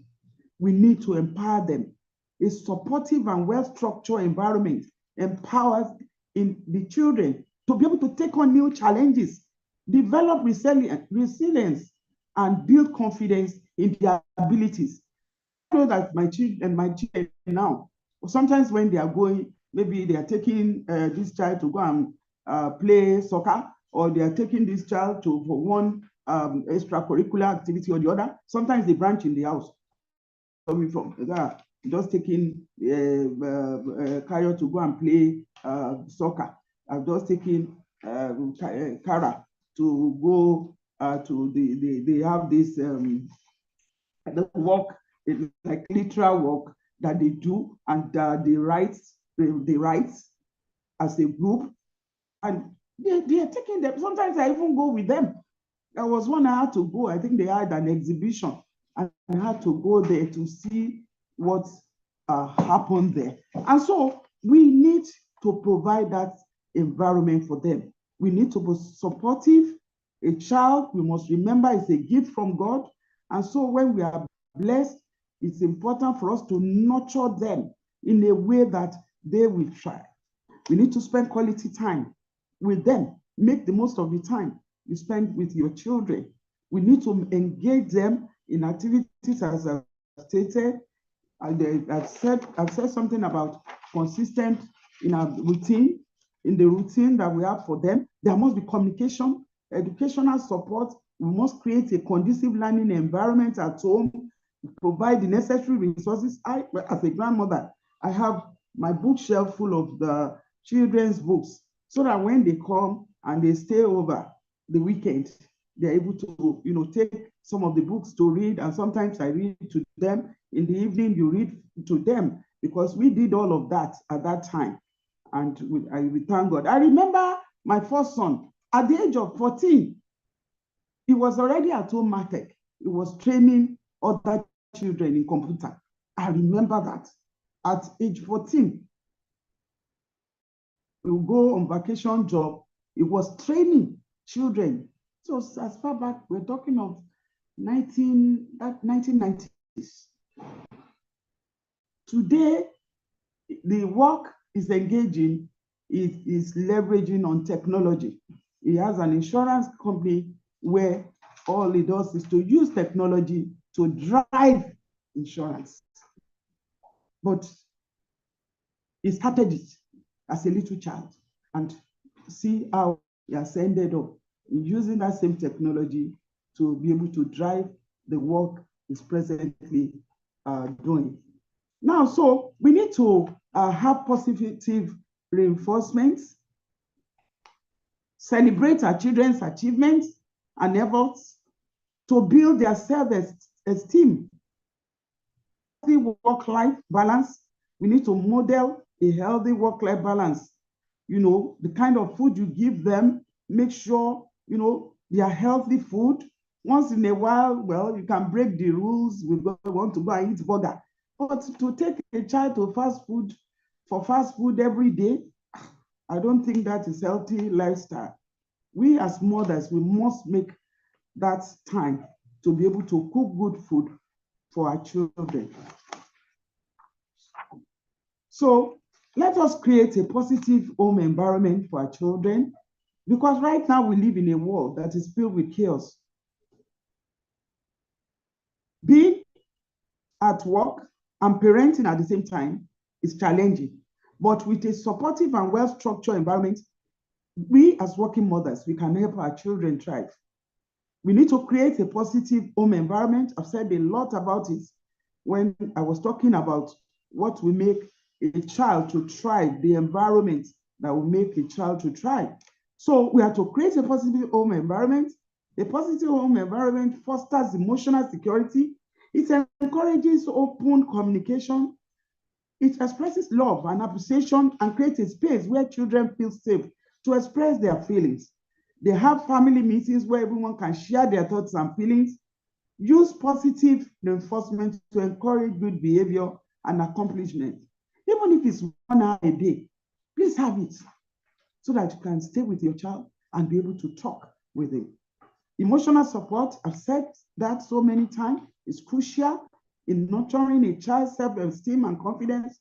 Speaker 4: We need to empower them. A supportive and well-structured environment empowers the children to be able to take on new challenges, develop resilience, and build confidence in their abilities. I know that my children now, sometimes when they are going, maybe they are taking this child to go and play soccer, or they are taking this child to for one extracurricular activity or the other. Sometimes they branch in the house. Coming from just taking Kayo to go and play soccer. I've just taken Kara to go to they have this the work, like literal work that they do, and they write as a group, and they are taking them. Sometimes I even go with them. There was one I had to go. I think they had an exhibition, and I had to go there to see what happened there. And so we need to provide that environment for them. We need to be supportive. A child, we must remember, is a gift from God. And so when we are blessed, it's important for us to nurture them in a way that they will thrive. We need to spend quality time with them. Make the most of the time you spend with your children. We need to engage them in activities, as I've stated. I've said something about consistent in our routine, in the routine that we have for them. There must be communication, educational support. We must create a conducive learning environment at home, provide the necessary resources. As a grandmother, I have my bookshelf full of the children's books, so that when they come and they stay over the weekend, they're able to, take some of the books to read. And sometimes I read to them. In the evening, you read to them, because we did all of that at that time. And we thank God. I remember my first son, at the age of 14, he was already at home market. He was training other children in computer. I remember that at age 14. We will go on vacation job. It was training children. So as far back, we're talking of 1990s. Today, the work is engaging, is leveraging on technology. He has an insurance company where all it does is to use technology to drive insurance. But he started it as a little child, and see how he has ended up in using that same technology to be able to drive the work he's presently doing. Now, so we need to have positive reinforcements, celebrate our children's achievements and efforts to build their self-esteem. Work-life balance. We need to model a healthy work-life balance. The kind of food you give them, make sure, they are healthy food. Once in a while, well, you can break the rules. We want to go and eat burger. But to take a child to fast food every day, I don't think that is healthy lifestyle. We as mothers, we must make that time to be able to cook good food for our children. So let us create a positive home environment for our children, because right now we live in a world that is filled with chaos. Being at work and parenting at the same time is challenging, but with a supportive and well-structured environment, we as working mothers, we can help our children thrive. We need to create a positive home environment. I've said a lot about it when I was talking about what will make a child to thrive, the environment that will make a child to thrive. So we have to create a positive home environment. A positive home environment fosters emotional security. It encourages open communication. It expresses love and appreciation and creates a space where children feel safe to express their feelings. They have family meetings where everyone can share their thoughts and feelings. Use positive reinforcement to encourage good behavior and accomplishment. Even if it's 1 hour a day, please have it so that you can stay with your child and be able to talk with him. Emotional support, I've said that so many times, is crucial in nurturing a child's self-esteem and confidence.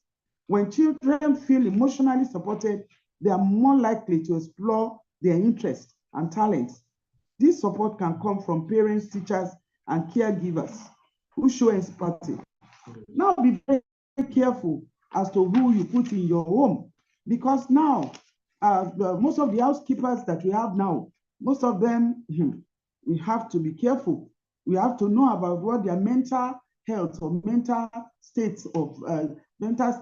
Speaker 4: When children feel emotionally supported, they are more likely to explore their interests and talents. This support can come from parents, teachers, and caregivers who show empathy. Now be very careful as to who you put in your home, because now most of the housekeepers that we have now, most of them, we have to be careful. We have to know about what their mental health or mental states of the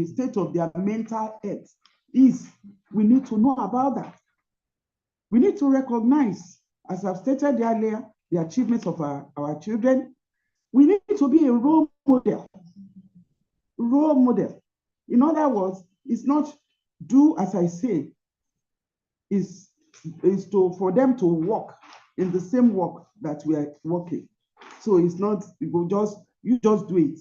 Speaker 4: state of their mental health is. We need to know about that. We need to recognize, as I've stated earlier, the achievements of our children. We need to be a role model. Role model. In other words, it's not do as I say, is for them to walk in the same walk that we are walking. So it's not, you just do it.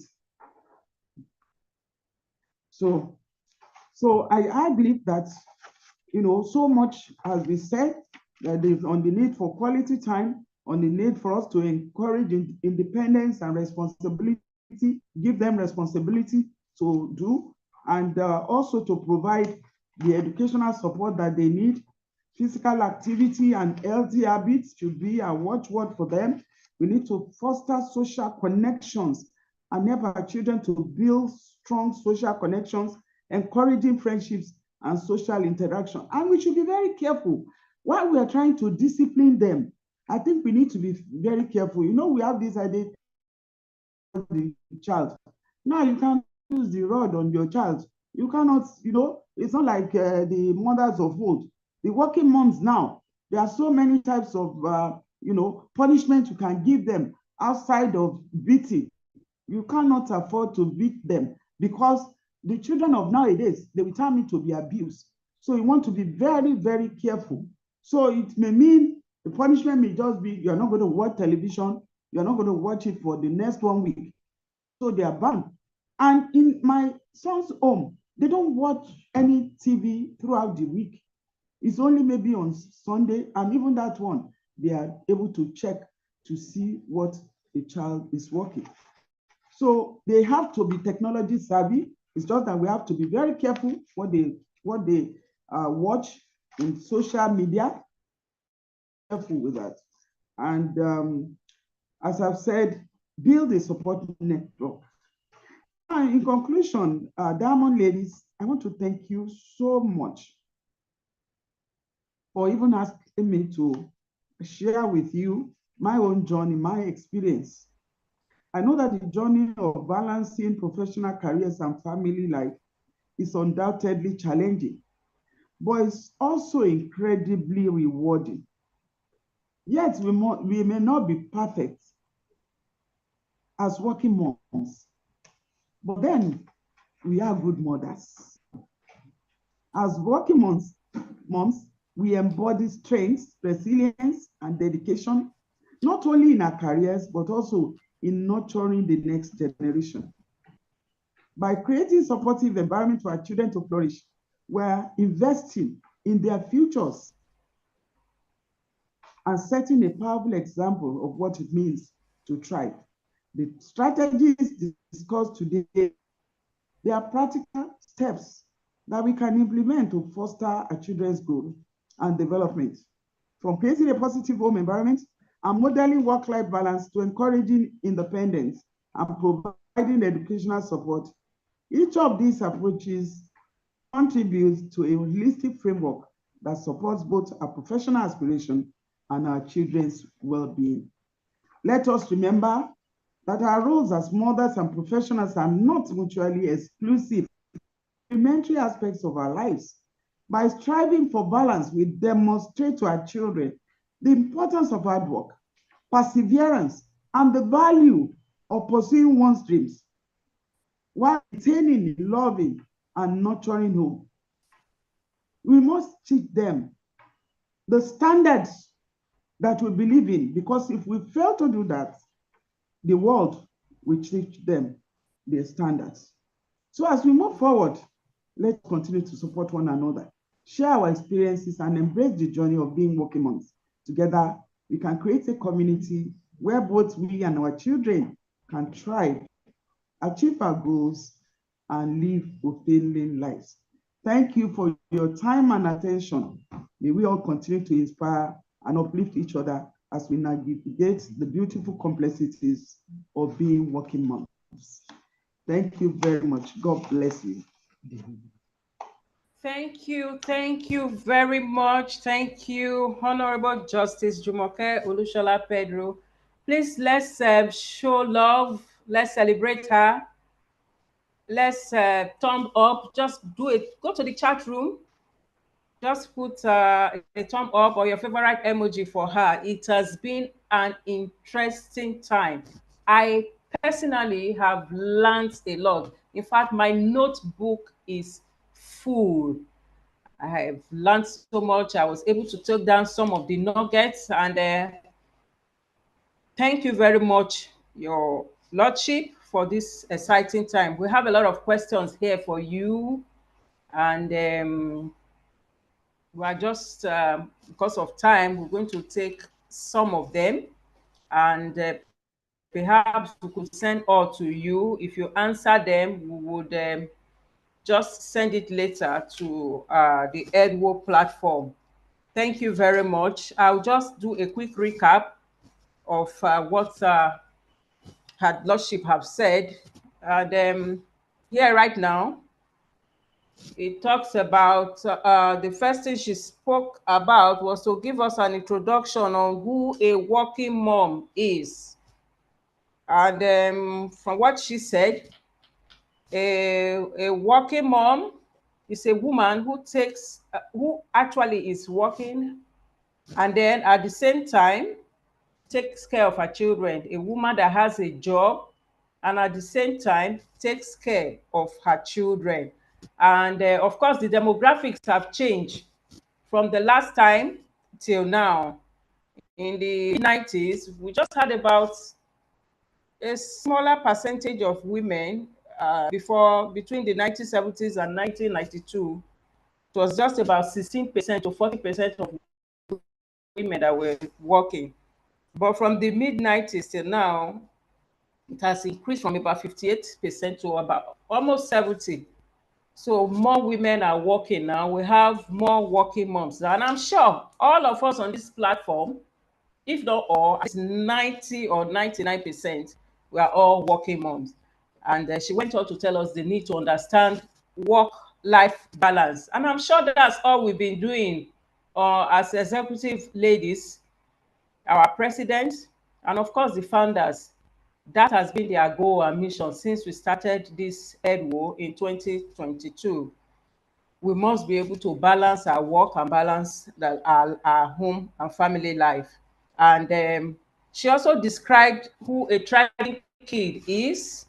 Speaker 4: So I believe that, so much has been said that on the need for quality time, on the need for us to encourage independence and responsibility, give them responsibility to do, and also to provide the educational support that they need. Physical activity and healthy habits should be a watchword for them. We need to foster social connections and help our children to build strong social connections, encouraging friendships and social interaction. And we should be very careful while we are trying to discipline them. I think we need to be very careful. We have this idea of the child. Now you can't use the rod on your child. You cannot, it's not like the mothers of old. The working moms now, there are so many types of, punishment you can give them outside of beating. You cannot afford to beat them because the children of nowadays, they will tell me to be abused. So you want to be very, very careful. So it may mean the punishment may just be, you're not going to watch television, you're not going to watch it for the next 1 week. So they are banned. And in my son's home, they don't watch any TV throughout the week. It's only maybe on Sunday, and even that one, they are able to check to see what the child is working. So they have to be technology savvy. It's just that we have to be very careful what they watch in social media. Careful with that. And as I've said, build a support network. And in conclusion, Diamond ladies, I want to thank you so much for even asking me to share with you my own journey, my experience. I know that the journey of balancing professional careers and family life is undoubtedly challenging, but it's also incredibly rewarding. Yet we may not be perfect as working moms, but then we are good mothers. As working moms, we embody strength, resilience, and dedication, not only in our careers, but also in nurturing the next generation. By creating supportive environment for our children to flourish, we're investing in their futures and setting a powerful example of what it means to thrive. The strategies discussed today, they are practical steps that we can implement to foster our children's growth and development. From creating a positive home environment and modeling work-life balance to encouraging independence and providing educational support, each of these approaches contributes to a holistic framework that supports both our professional aspiration and our children's well-being. Let us remember that our roles as mothers and professionals are not mutually exclusive, complementary aspects of our lives. By striving for balance, we demonstrate to our children the importance of hard work, perseverance, and the value of pursuing one's dreams while maintaining a loving and nurturing home. We must teach them the standards that we believe in, because if we fail to do that, the world will teach them their standards. So as we move forward, let's continue to support one another, share our experiences, and embrace the journey of being working moms. Together, we can create a community where both we and our children can thrive, achieve our goals, and live fulfilling lives. Thank you for your time and attention. May we all continue to inspire and uplift each other as we navigate the beautiful complexities of being working moms. Thank you very much. God bless you.
Speaker 1: Thank you very much. Thank you, Honorable Justice Jumoke Olushola Pedro. Please, let's show love. Let's celebrate her. Let's thumb up. Just do it. Go to the chat room. Just put a thumb up or your favorite emoji for her. It has been an interesting time. I personally have learned a lot. In fact, my notebook is full. I have learned so much. I was able to take down some of the nuggets, and thank you very much, Your Lordship, for this exciting time. We have a lot of questions here for you, and we are just, because of time, we're going to take some of them, and perhaps we could send all to you. If you answer them, we would just send it later to the EDWO platform. Thank you very much. I'll just do a quick recap of what her lordship have said. And here right now, it talks about the first thing she spoke about was to give us an introduction on who a working mom is. And from what she said, a working mom is a woman who takes, who actually is working, and then at the same time takes care of her children. A woman that has a job and at the same time takes care of her children. And of course, the demographics have changed from the last time till now. In the 90s, we just had about a smaller percentage of women before, between the 1970s and 1992. It was just about 16% to 40% of women that were working. But from the mid-90s till now, it has increased from about 58% to about almost 70. So more women are working now. We have more working moms. And I'm sure all of us on this platform, if not all, at 90 or 99%, we are all working moms. And she went on to tell us the need to understand work-life balance. And I'm sure that's all we've been doing as executive ladies, our president, and of course the founders. That has been their goal and mission since we started this EDWO in 2022. We must be able to balance our work and balance our home and family life. And she also described who a thriving kid is,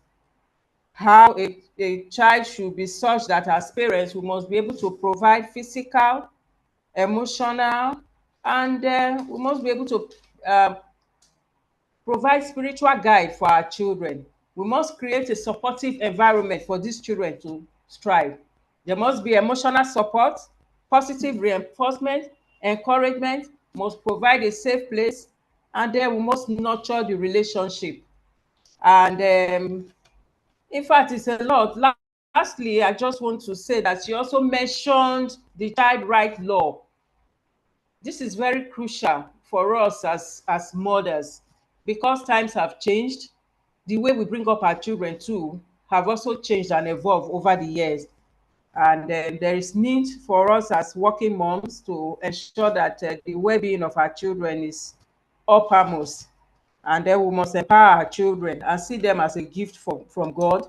Speaker 1: how a child should be such that as parents, we must be able to provide physical, emotional, and we must be able to uh, provide spiritual guide for our children. We must create a supportive environment for these children to strive. There must be emotional support, positive reinforcement, encouragement, must provide a safe place, and then we must nurture the relationship. And in fact, it's a lot. Lastly, I just want to say that she also mentioned the child right law. This is very crucial for us as mothers, because times have changed. The way we bring up our children too have also changed and evolved over the years. And there is need for us as working moms to ensure that the well-being of our children is uppermost. And then we must empower our children and see them as a gift from God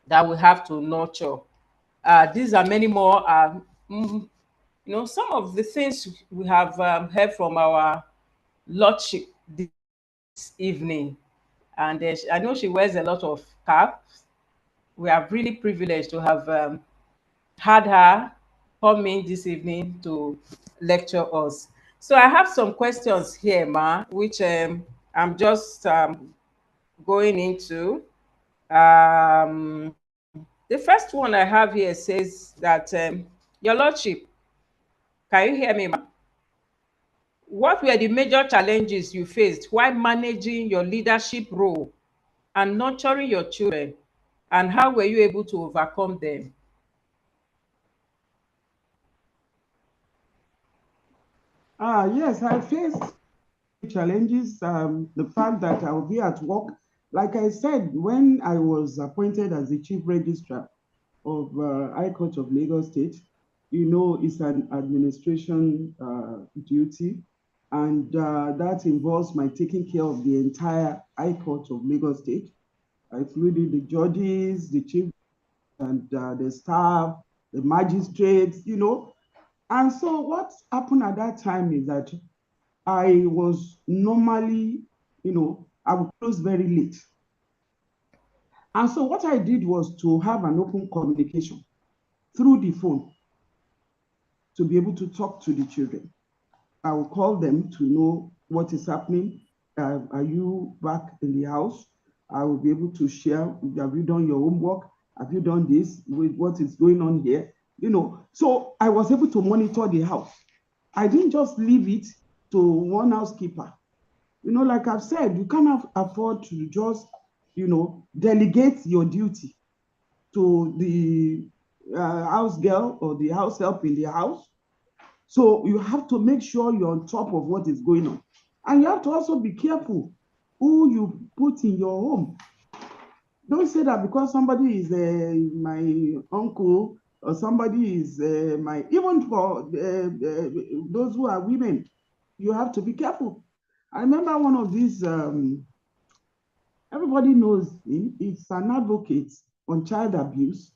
Speaker 1: that we have to nurture. These are many more. Some of the things we have heard from our lordship this evening, and I know she wears a lot of caps. We are really privileged to have had her come in this evening to lecture us. So I have some questions here, Ma, which I'm just going into. The first one I have here says that, Your Lordship, can you hear me, Ma? What were the major challenges you faced while managing your leadership role and nurturing your children, and how were you able to overcome them?
Speaker 4: Yes, I faced challenges. The fact that I will be at work, like I said, when I was appointed as the chief registrar of High Court of Lagos State, you know, it's an administration duty, and that involves my taking care of the entire High Court of Lagos State, including the judges, the chief, and the staff, the magistrates, you know. And so what happened at that time is that I was normally, you know, I would close very late. And so what I did was to have an open communication through the phone to be able to talk to the children. I will call them to know what is happening. Are you back in the house? I will be able to share. Have you done your homework? Have you done this? With what is going on here? You know, so I was able to monitor the house. I didn't just leave it to one housekeeper. You know, like I've said, you cannot afford to just, you know, delegate your duty to the house girl or the house help in the house. So you have to make sure you're on top of what is going on. And you have to also be careful who you put in your home. Don't say that because somebody is my uncle or somebody is my, even for those who are women, you have to be careful. I remember one of these, everybody knows him, he's an advocate on child abuse.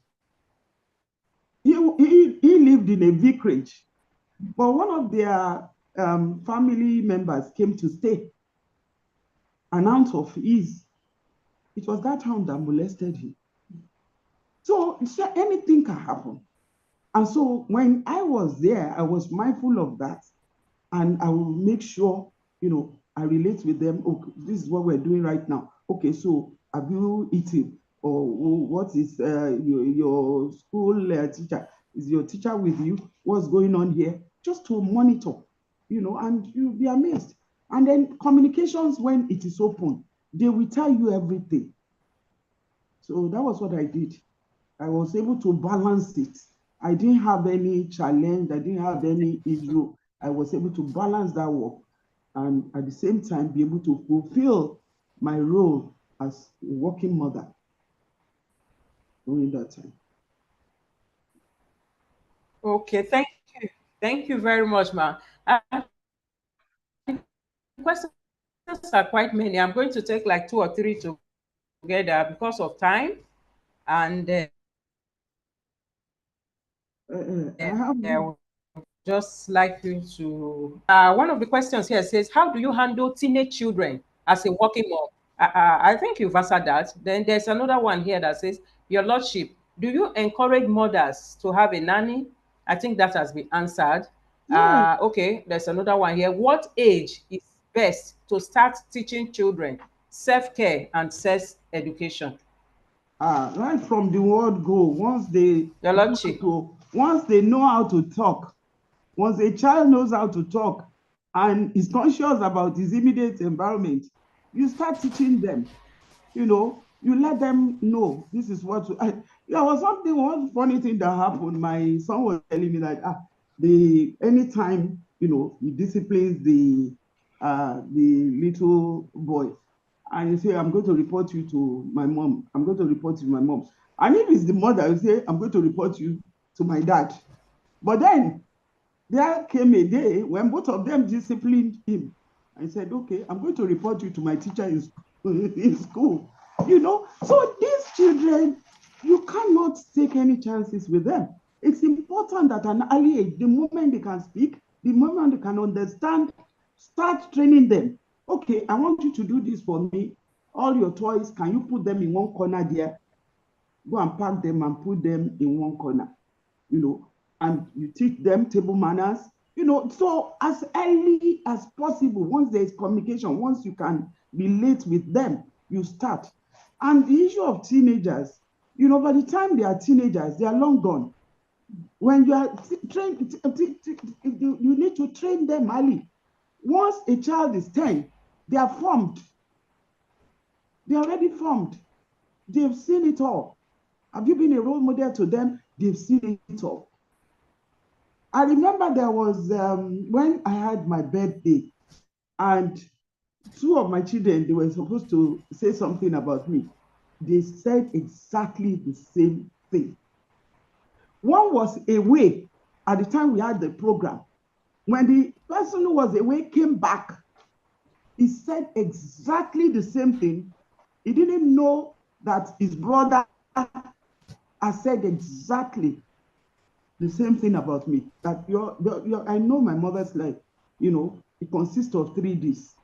Speaker 4: He lived in a vicarage, but one of their family members came to stay. An aunt of his, it was that aunt that molested him. So anything can happen. And so when I was there, I was mindful of that. And I will make sure, you know, I relate with them. Okay, this is what we're doing right now. Okay, so have you eaten? Or what is your school teacher? Is your teacher with you? What's going on here? Just to monitor, you know, and you'll be amazed. And then communications, when it is open, they will tell you everything. So that was what I did. I was able to balance it. I didn't have any challenge. I didn't have any issue. I was able to balance that work and at the same time be able to fulfill my role as a working mother during that time.
Speaker 1: Okay, thank you. Thank you very much, ma'am. Questions are quite many. I'm going to take like 2 or 3 together because of time. And I would just like you to, one of the questions here says, how do you handle teenage children as a working mom? I think you've answered that. Then there's another one here that says, Your Lordship, do you encourage mothers to have a nanny? I think that has been answered.
Speaker 4: Yeah.
Speaker 1: Okay, there's another one here. What age is best to start teaching children self-care and sex education?
Speaker 4: Right from the word go, once they
Speaker 1: Your Lordship.
Speaker 4: once they know how to talk, once a child knows how to talk and is conscious about his immediate environment, you start teaching them. You know, you let them know this is what there was one funny thing that happened. My son was telling me that anytime, you know, he disciplines the little boy, and he say, I'm going to report you to my mom. I'm going to report you to my mom. And if it's the mother, he say, I'm going to report you to my dad. But then there came a day when both of them disciplined him. I said, okay, I'm going to report you to my teacher in school. You know, so these children, you cannot take any chances with them. It's important that at an early age, the moment they can speak, the moment they can understand, start training them. Okay, I want you to do this for me. All your toys, can you put them in one corner there? Go and pack them and put them in one corner, you know, and you teach them table manners, you know, so as early as possible, once there is communication, once you can relate with them, you start. And the issue of teenagers, you know, by the time they are teenagers, they are long gone. When you are trained, you need to train them early. Once a child is 10, they are formed. They're already formed. They've seen it all. Have you been a role model to them? They've seen it all. I remember there was when I had my birthday, and 2 of my children, they were supposed to say something about me. They said exactly the same thing. One was away at the time we had the program. When the person who was away came back, he said exactly the same thing. He didn't know that his brother has said exactly the same thing about me. That I know my mother's life, it consists of 3 Ds: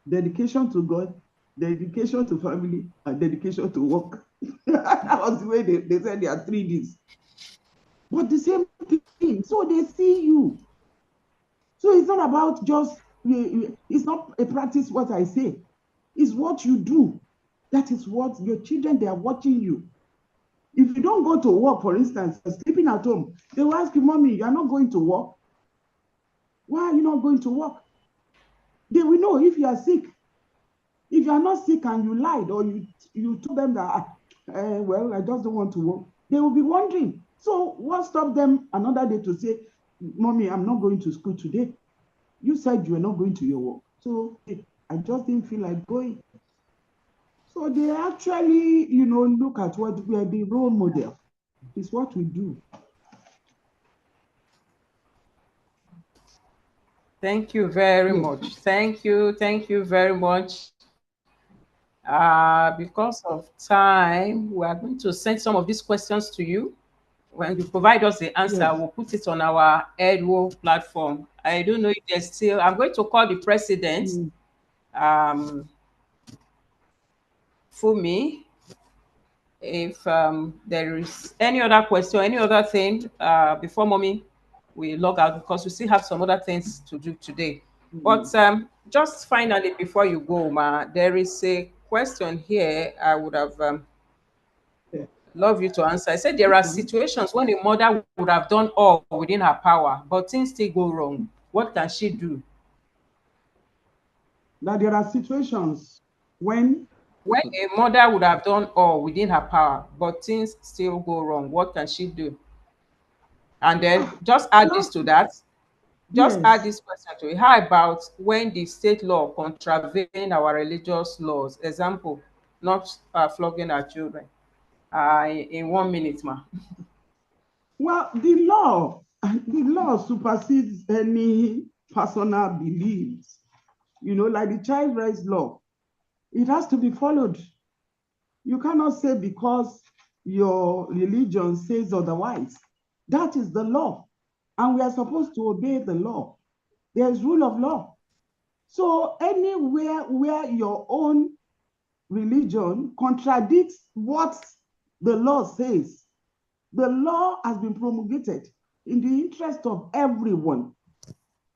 Speaker 4: dedication to God, dedication to family, and dedication to work. That was the way they said there are 3 Ds. But the same thing. So they see you. So it's not about just, it's not a practice what I say. It's what you do. That is what your children, they are watching you. If you don't go to work, for instance, you're sleeping at home, they will ask you, Mommy, you are not going to work? Why are you not going to work? They will know if you are sick. If you are not sick and you lied, or you told them that, well, I just don't want to work, they will be wondering. So what stopped them another day to say, Mommy, I'm not going to school today? You said you were not going to your work. So I just didn't feel like going. So they actually, look at what we are, the role model. It's what we do.
Speaker 1: Thank you very much. Thank you very much. Because of time, we are going to send some of these questions to you. When you provide us the answer, we'll put it on our EDL platform. I don't know if there's still, I'm going to call the president, Fumi. If there is any other question, any other thing, before Mommy, we log out, because we still have some other things to do today. But just finally, before you go, Ma, there is a question here I would have loved you to answer. I said there are situations when a mother would have done all within her power, but things still go wrong. What can she do?
Speaker 4: That there are situations when
Speaker 1: a mother would have done all within her power, but things still go wrong, what can she do? And then just add this to that. Just add this question to it. How about when the state law contravene our religious laws? Example, not flogging our children. In 1 minute, ma.
Speaker 4: Well, the law supersedes any personal beliefs. Like the child rights law, it has to be followed. You cannot say because your religion says otherwise. That is the law, and we are supposed to obey the law. There is rule of law. So anywhere where your own religion contradicts what the law says, the law has been promulgated in the interest of everyone.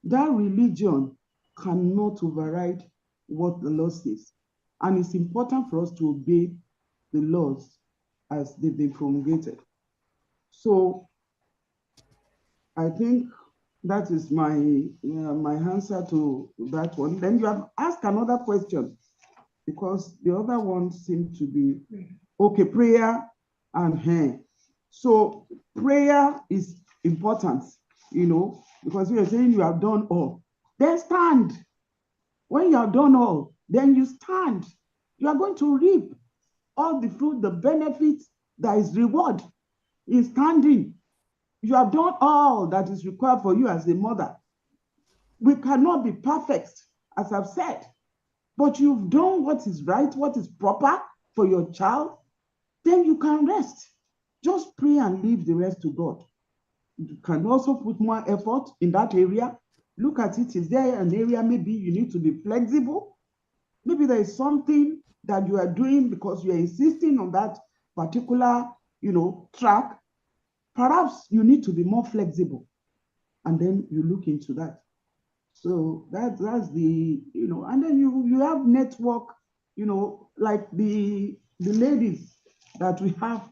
Speaker 4: That religion cannot override what the law says. And it's important for us to obey the laws as they've been promulgated. So I think that is my answer to that one. Then you have asked another question, because the other one seemed to be, okay, prayer and hair. So prayer is important, because we are saying you have done all. Then stand. When you have done all, then you stand. You are going to reap all the fruit, the benefits, that is reward in standing. You have done all that is required for you as a mother. We cannot be perfect, as I've said, but you've done what is right, what is proper for your child, then you can rest. Just pray and leave the rest to God. You can also put more effort in that area. Look at it. Is there an area maybe you need to be flexible? Maybe there is something that you are doing because you are insisting on that particular, track. Perhaps you need to be more flexible, and then you look into that. So that's the, and then you have network, like the ladies that we have.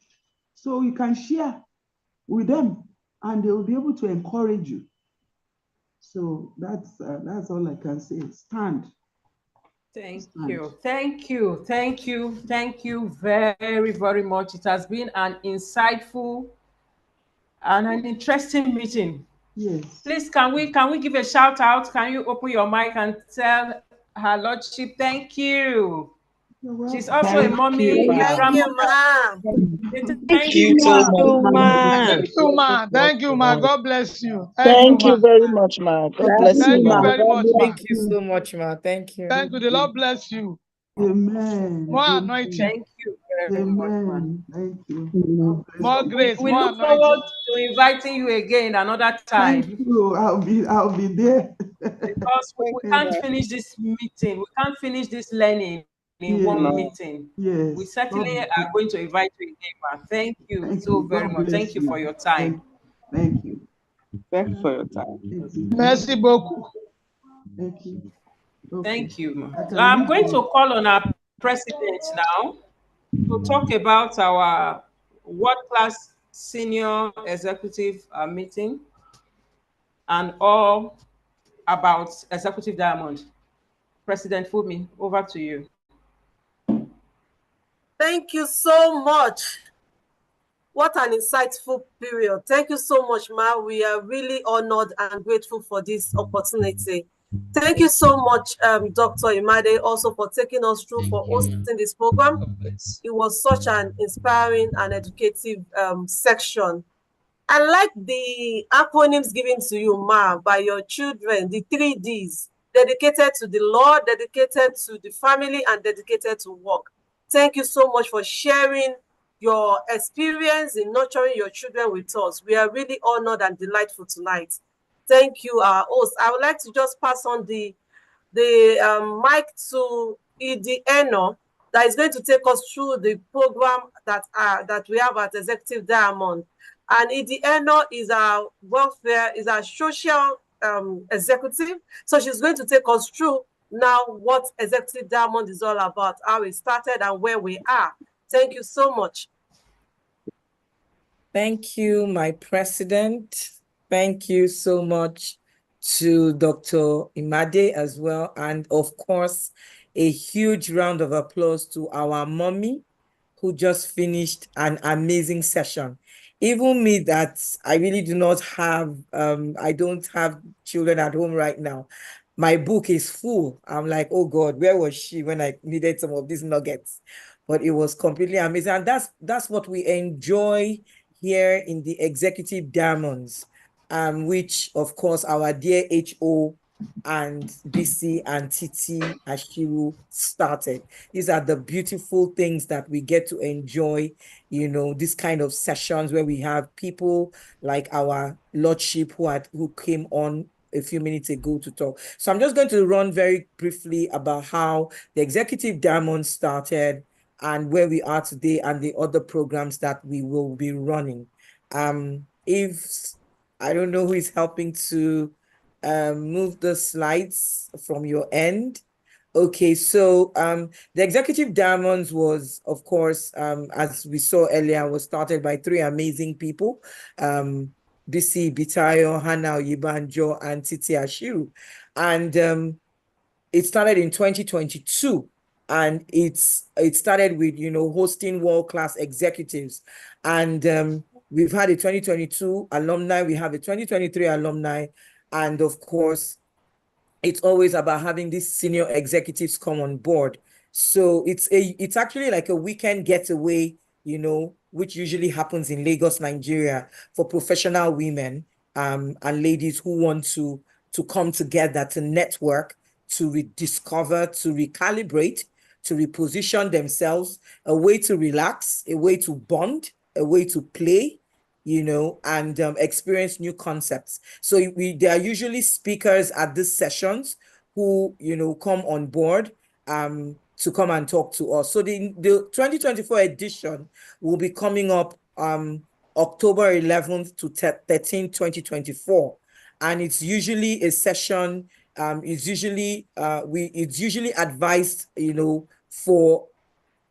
Speaker 4: So you can share with them and they will be able to encourage you. So that's all I can say. Stand.
Speaker 1: Thank you very, very much. It has been an insightful and an interesting meeting.
Speaker 4: Yes.
Speaker 1: Please, can we give a shout out? Can you open your mic and tell Her Lordship thank you? She's also a mommy, a
Speaker 2: Thank you,
Speaker 1: grandmother.
Speaker 2: ma'am.
Speaker 1: Thank you.
Speaker 6: Thank you, ma.
Speaker 7: Thank you, ma. God bless you.
Speaker 6: Thank you very much, ma. God bless
Speaker 5: Thank
Speaker 6: you,
Speaker 5: you,
Speaker 7: Thank you
Speaker 6: ma.
Speaker 5: ma.
Speaker 7: very much, ma.
Speaker 3: Thank you so much, ma. Thank you.
Speaker 7: Thank you. The Lord bless you.
Speaker 4: Amen.
Speaker 7: More anointing,
Speaker 1: Thank you very much, man.
Speaker 4: Amen. Thank you.
Speaker 5: Amen.
Speaker 7: more grace,
Speaker 1: We
Speaker 7: more
Speaker 1: look
Speaker 7: anointing.
Speaker 1: forward to inviting you again another
Speaker 4: Thank
Speaker 1: time
Speaker 4: you. I'll be there.
Speaker 1: because we can't finish this meeting. We can't finish this learning in
Speaker 4: Yes.
Speaker 1: one meeting.
Speaker 4: Yes.
Speaker 1: We certainly are going to invite you again, man. Thank you
Speaker 4: Thank
Speaker 1: so
Speaker 4: you.
Speaker 1: very
Speaker 4: God
Speaker 1: much.
Speaker 4: bless
Speaker 1: Thank you for your
Speaker 4: Thank,
Speaker 1: time.
Speaker 4: thank you.
Speaker 6: Thank you for your time.
Speaker 4: Thank you.
Speaker 7: Merci beaucoup.
Speaker 4: Thank you. Okay.
Speaker 1: Thank you, man.
Speaker 4: I
Speaker 1: So
Speaker 4: can
Speaker 1: I'm
Speaker 4: leave
Speaker 1: going
Speaker 4: you.
Speaker 1: to call on our president now to talk about our world-class senior executive meeting and all about Executive Diamond. President Fumi, over to you.
Speaker 2: Thank you so much. What an insightful period. Thank you so much, Ma. We are really honored and grateful for this opportunity. Thank you so much, Dr. Imade, also for taking us through, for hosting this program. It was such an inspiring and educative section. I like the acronyms given to you, Ma, by your children, the 3Ds, dedicated to the Lord, dedicated to the family, and dedicated to work. Thank you so much for sharing your experience in nurturing your children with us. We are really honored and delightful tonight. Thank you, our host. I would like to just pass on the mic to EDL that is going to take us through the program that we have at Executive Diamond. And EDL is our welfare, is our social executive. So she's going to take us through now what Executive Diamond is all about, how it started and where we are. Thank you so much.
Speaker 3: Thank you, my president. Thank you so much to Dr. Imade as well. And of course, a huge round of applause to our mommy who just finished an amazing session. Even me that I really do not have, I don't have children at home right now. My book is full. I'm like, oh God, where was she when I needed some of these nuggets? But it was completely amazing. And that's what we enjoy here in the Executive Diamonds, which of course our dear HO and BC and Titi Ashiru started. These are the beautiful things that we get to enjoy, this kind of sessions where we have people like our Lordship who came on a few minutes ago to talk. So I'm just going to run very briefly about how the Executive Diamond started and where we are today and the other programs that we will be running. If I don't know who is helping to move the slides from your end. Okay, so the Executive Diamonds was, of course, as we saw earlier, was started by three amazing people, BC Bitayo, Hannah Oyebanjo, and Titi Ashiru. And it started in 2022. And it started with, hosting world-class executives. And we've had a 2022 alumni, we have a 2023 alumni, and of course, it's always about having these senior executives come on board. So it's actually like a weekend getaway, which usually happens in Lagos, Nigeria, for professional women and ladies who want to come together to network, to rediscover, to recalibrate, to reposition themselves, a way to relax, a way to bond, a way to play, and experience new concepts. So there are usually speakers at these sessions who, come on board to come and talk to us. So the 2024 edition will be coming up October 11th to 13th, 2024. And it's usually a session, it's usually advised,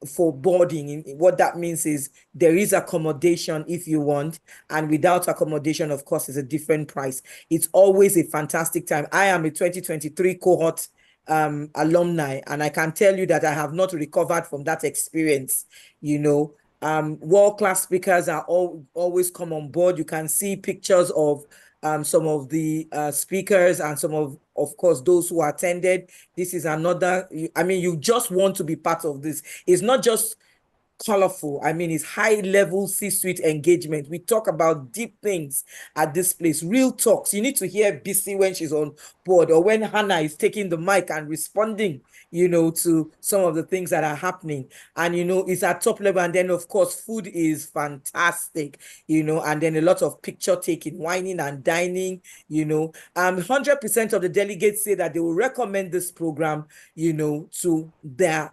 Speaker 3: for boarding. What that means is there is accommodation if you want, and without accommodation, of course, is a different price. It's always a fantastic time. I am a 2023 cohort alumni, and I can tell you that I have not recovered from that experience. World-class speakers are always come on board. You can see pictures of some of the speakers and some of of course, those who attended. This is another, I mean, you just want to be part of this. It's not just colorful. I mean, it's high level C-suite engagement. We talk about deep things at this place, real talks. You need to hear BC when she's on board, or when Hannah is taking the mic and responding, to some of the things that are happening. And, it's at top level. And then, of course, food is fantastic, and then a lot of picture taking, whining and dining, 100% of the delegates say that they will recommend this program, to their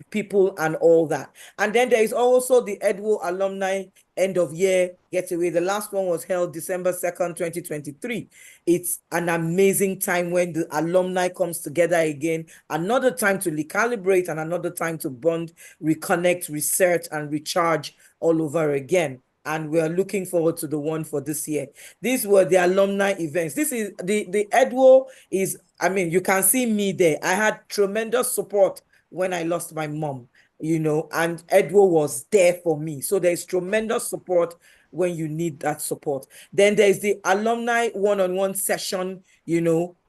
Speaker 3: people and all that. And then there is also the EDWO alumni end of year getaway. The last one was held December 2nd, 2023. It's an amazing time when the alumni comes together again, another time to recalibrate and another time to bond, reconnect, research, and recharge all over again. And we are looking forward to the one for this year. These were the alumni events. This is the EDWO is, I mean, you can see me there. I had tremendous support when I lost my mom, and Edward was there for me. So there's tremendous support when you need that support. Then there's the alumni one-on-one session,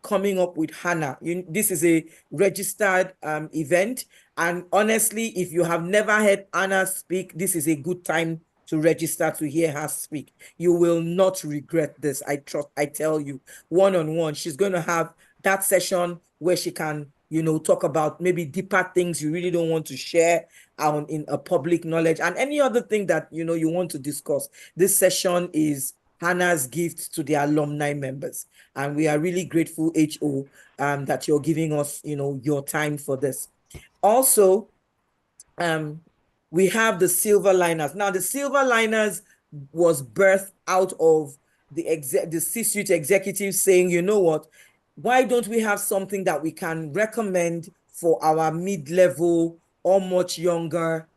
Speaker 3: coming up with Hannah. This is a registered event. And honestly, if you have never heard Hannah speak, this is a good time to register to hear her speak. You will not regret this. I tell you, one-on-one, she's going to have that session where she can talk about maybe deeper things you really don't want to share out in a public knowledge, and any other thing that you want to discuss. This session is Hannah's gift to the alumni members, and we are really grateful, HO, that you're giving us your time for this. Also, we have the Silver Liners. Now, the Silver Liners was birthed out of the C-suite executives saying, you know what, why don't we have something that we can recommend for our mid-level or much younger,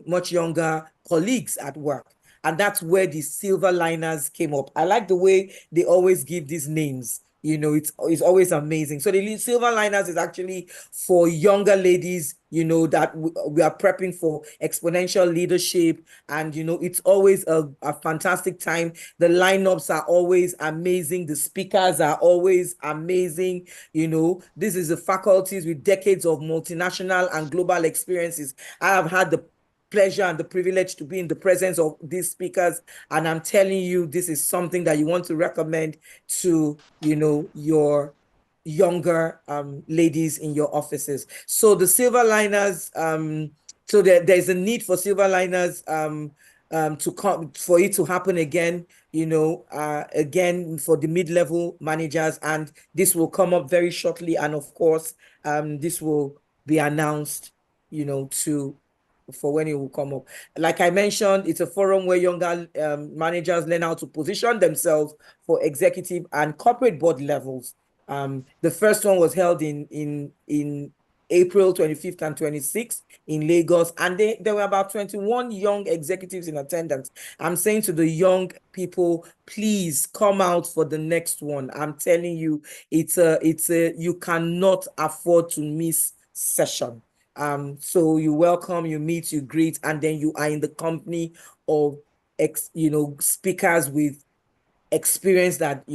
Speaker 3: much younger colleagues at work? And that's where the Silver Liners came up. I like the way they always give these names. It's always amazing. So the Silver Liners is actually for younger ladies, that we are prepping for exponential leadership. And, it's always a fantastic time. The lineups are always amazing. The speakers are always amazing. This is the faculties with decades of multinational and global experiences. I have had the pleasure and the privilege to be in the presence of these speakers. And I'm telling you, this is something that you want to recommend to, your younger ladies in your offices. So the Silver Liners, so there's a need for Silver Liners to come, for it to happen again, again for the mid-level managers. And this will come up very shortly. And of course, this will be announced, for when it will come up. Like I mentioned, it's a forum where younger managers learn how to position themselves for executive and corporate board levels. The first one was held in April 25th and 26th in Lagos, and there were about 21 young executives in attendance. I'm saying to the young people, please come out for the next one. I'm telling you, you cannot afford to miss session. So you welcome, you meet, you greet, and then you are in the company of speakers with experience that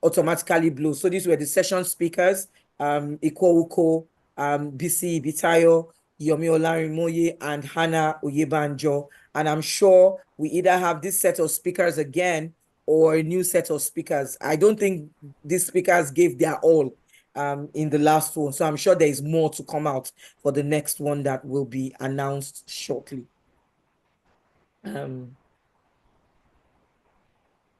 Speaker 3: automatically blows. So these were the session speakers, Ikwouko, BC Bitayo, Yomi Olarimoye, and Hannah Oyebanjo. And I'm sure we either have this set of speakers again or a new set of speakers. I don't think these speakers gave their all in the last one. So I'm sure there is more to come out for the next one that will be announced shortly.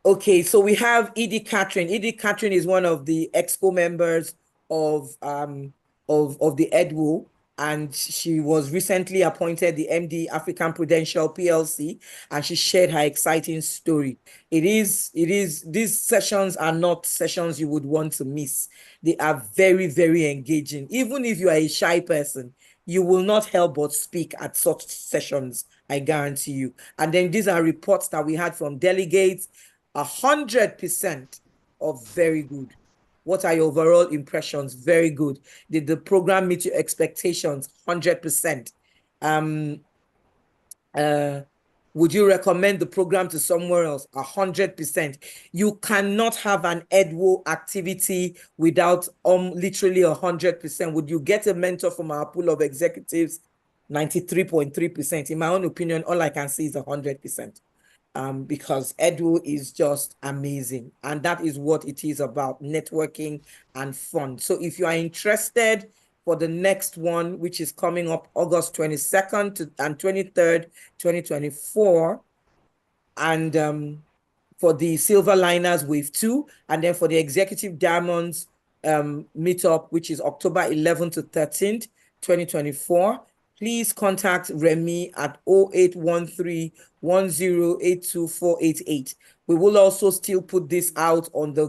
Speaker 3: Okay, so we have Edie Catherine. Edie Catherine is one of the exco members of the EDWO, and she was recently appointed the MD African Prudential PLC, and she shared her exciting story. These sessions are not sessions you would want to miss. They are very, very engaging. Even if you are a shy person, you will not help but speak at such sessions, I guarantee you. And then these are reports that we had from delegates, 100% of very good. What are your overall impressions? Very good. Did the program meet your expectations? 100%. Would you recommend the program to somewhere else? 100%. You cannot have an EDWO activity without literally 100%. Would you get a mentor from our pool of executives? 93.3%. In my own opinion, all I can say is 100%. Because EDWO is just amazing. And that is what it is about, networking and fun. So if you are interested for the next one, which is coming up August 22nd and 23rd, 2024, and for the Silver Liners Wave 2, and then for the Executive Diamonds meetup, which is October 11th to 13th, 2024, please contact Remy at 0813-1082-488. We will also still put this out on the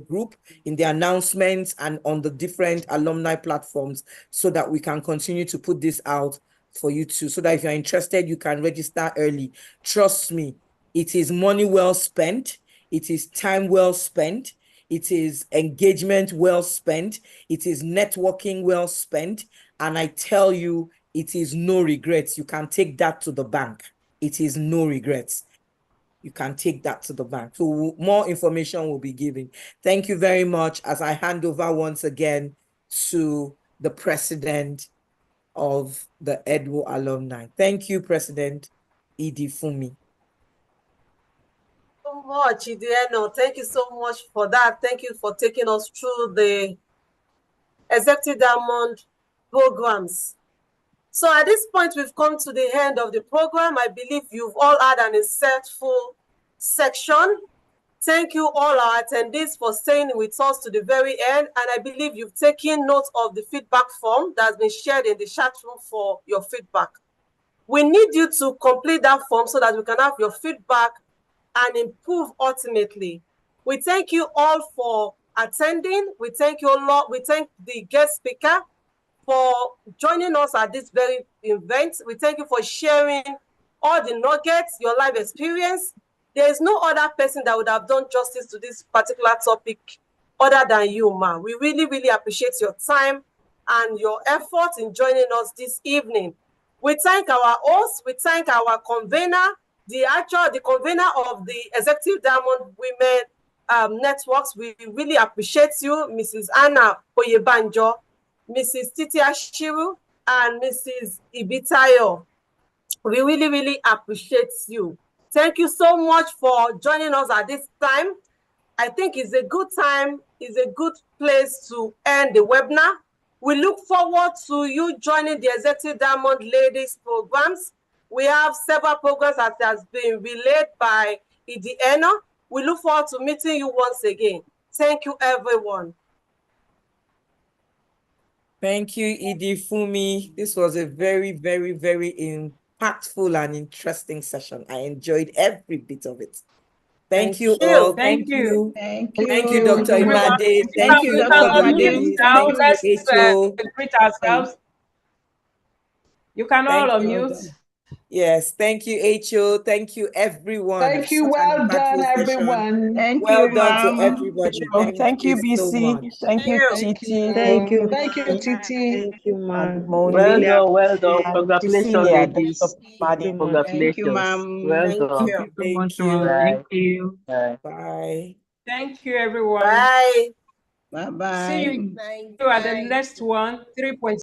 Speaker 3: group, in the announcements, and on the different alumni platforms, so that we can continue to put this out for you too, so that if you're interested, you can register early. Trust me, it is money well spent. It is time well spent. It is engagement well spent. It is networking well spent. And I tell you, it is no regrets. You can take that to the bank. It is no regrets. You can take that to the bank. So more information will be given. Thank you very much, as I hand over once again to the president of the EDWO alumni. Thank you, President Edie Fumi.
Speaker 2: So much, EDL. Thank you so much for that. Thank you for taking us through the Executive Diamond programs. So at this point, we've come to the end of the program. I believe you've all had an insightful section. Thank you all our attendees for staying with us to the very end. And I believe you've taken note of the feedback form that's been shared in the chat room for your feedback. We need you to complete that form so that we can have your feedback and improve ultimately. We thank you all for attending. We thank you all. We thank the guest speaker for joining us at this very event. We thank you for sharing all the nuggets, your life experience. There is no other person that would have done justice to this particular topic other than you, ma'am. We really, really appreciate your time and your effort in joining us this evening. We thank our host. We thank our convener, the convener of the Executive Diamond Women Networks. We really appreciate you, Mrs. Anna Oyebanjo, Mrs. Titi Ashiru, and Mrs. Ibitayo. We really, really appreciate you. Thank you so much for joining us at this time. I think it's a good time, it's a good place to end the webinar. We look forward to you joining the Executive Diamond Ladies programs. We have several programs that has been relayed by EDL. We look forward to meeting you once again. Thank you, everyone.
Speaker 3: Thank you, Edie Fumi. This was a very, very, very impactful and interesting session. I enjoyed every bit of it. Thank you all.
Speaker 1: Thank you.
Speaker 6: Thank you.
Speaker 3: Thank you, Dr.
Speaker 1: Everyone,
Speaker 3: Imade.
Speaker 1: you
Speaker 3: Thank you,
Speaker 1: can
Speaker 3: all the
Speaker 1: unmute
Speaker 3: ladies.
Speaker 1: now.
Speaker 3: Thank
Speaker 1: Let's
Speaker 3: you, H.O.
Speaker 1: greet ourselves. You can all
Speaker 3: Thank you.
Speaker 1: unmute.
Speaker 3: Yes, thank you, H.O. Thank you, everyone.
Speaker 5: Thank you.
Speaker 3: Such an
Speaker 5: Well done,
Speaker 3: impactful session.
Speaker 5: everyone.
Speaker 6: Thank
Speaker 3: Well
Speaker 6: you,
Speaker 3: done to
Speaker 6: ma'am.
Speaker 3: everybody.
Speaker 6: Thank you,
Speaker 3: so
Speaker 6: BC.
Speaker 3: much.
Speaker 6: Thank you,
Speaker 5: Thank
Speaker 6: Titi.
Speaker 5: you.
Speaker 8: Thank you.
Speaker 5: Thank you, Titi.
Speaker 8: Thank you, man.
Speaker 6: Well
Speaker 8: Really
Speaker 6: done, well done.
Speaker 8: appreciate
Speaker 6: Congratulations,
Speaker 8: Cecilia,
Speaker 6: ladies.
Speaker 8: Dr. Madi.
Speaker 6: Congratulations.
Speaker 8: Thank you, ma'am.
Speaker 6: Well
Speaker 2: Thank
Speaker 6: done.
Speaker 2: you.
Speaker 8: Thank you so much,
Speaker 3: Thank you.
Speaker 8: ma'am. Thank you.
Speaker 6: Bye.
Speaker 3: Bye.
Speaker 1: Thank you, everyone.
Speaker 2: Bye.
Speaker 6: Bye-bye.
Speaker 1: See you at the next one, 3.0.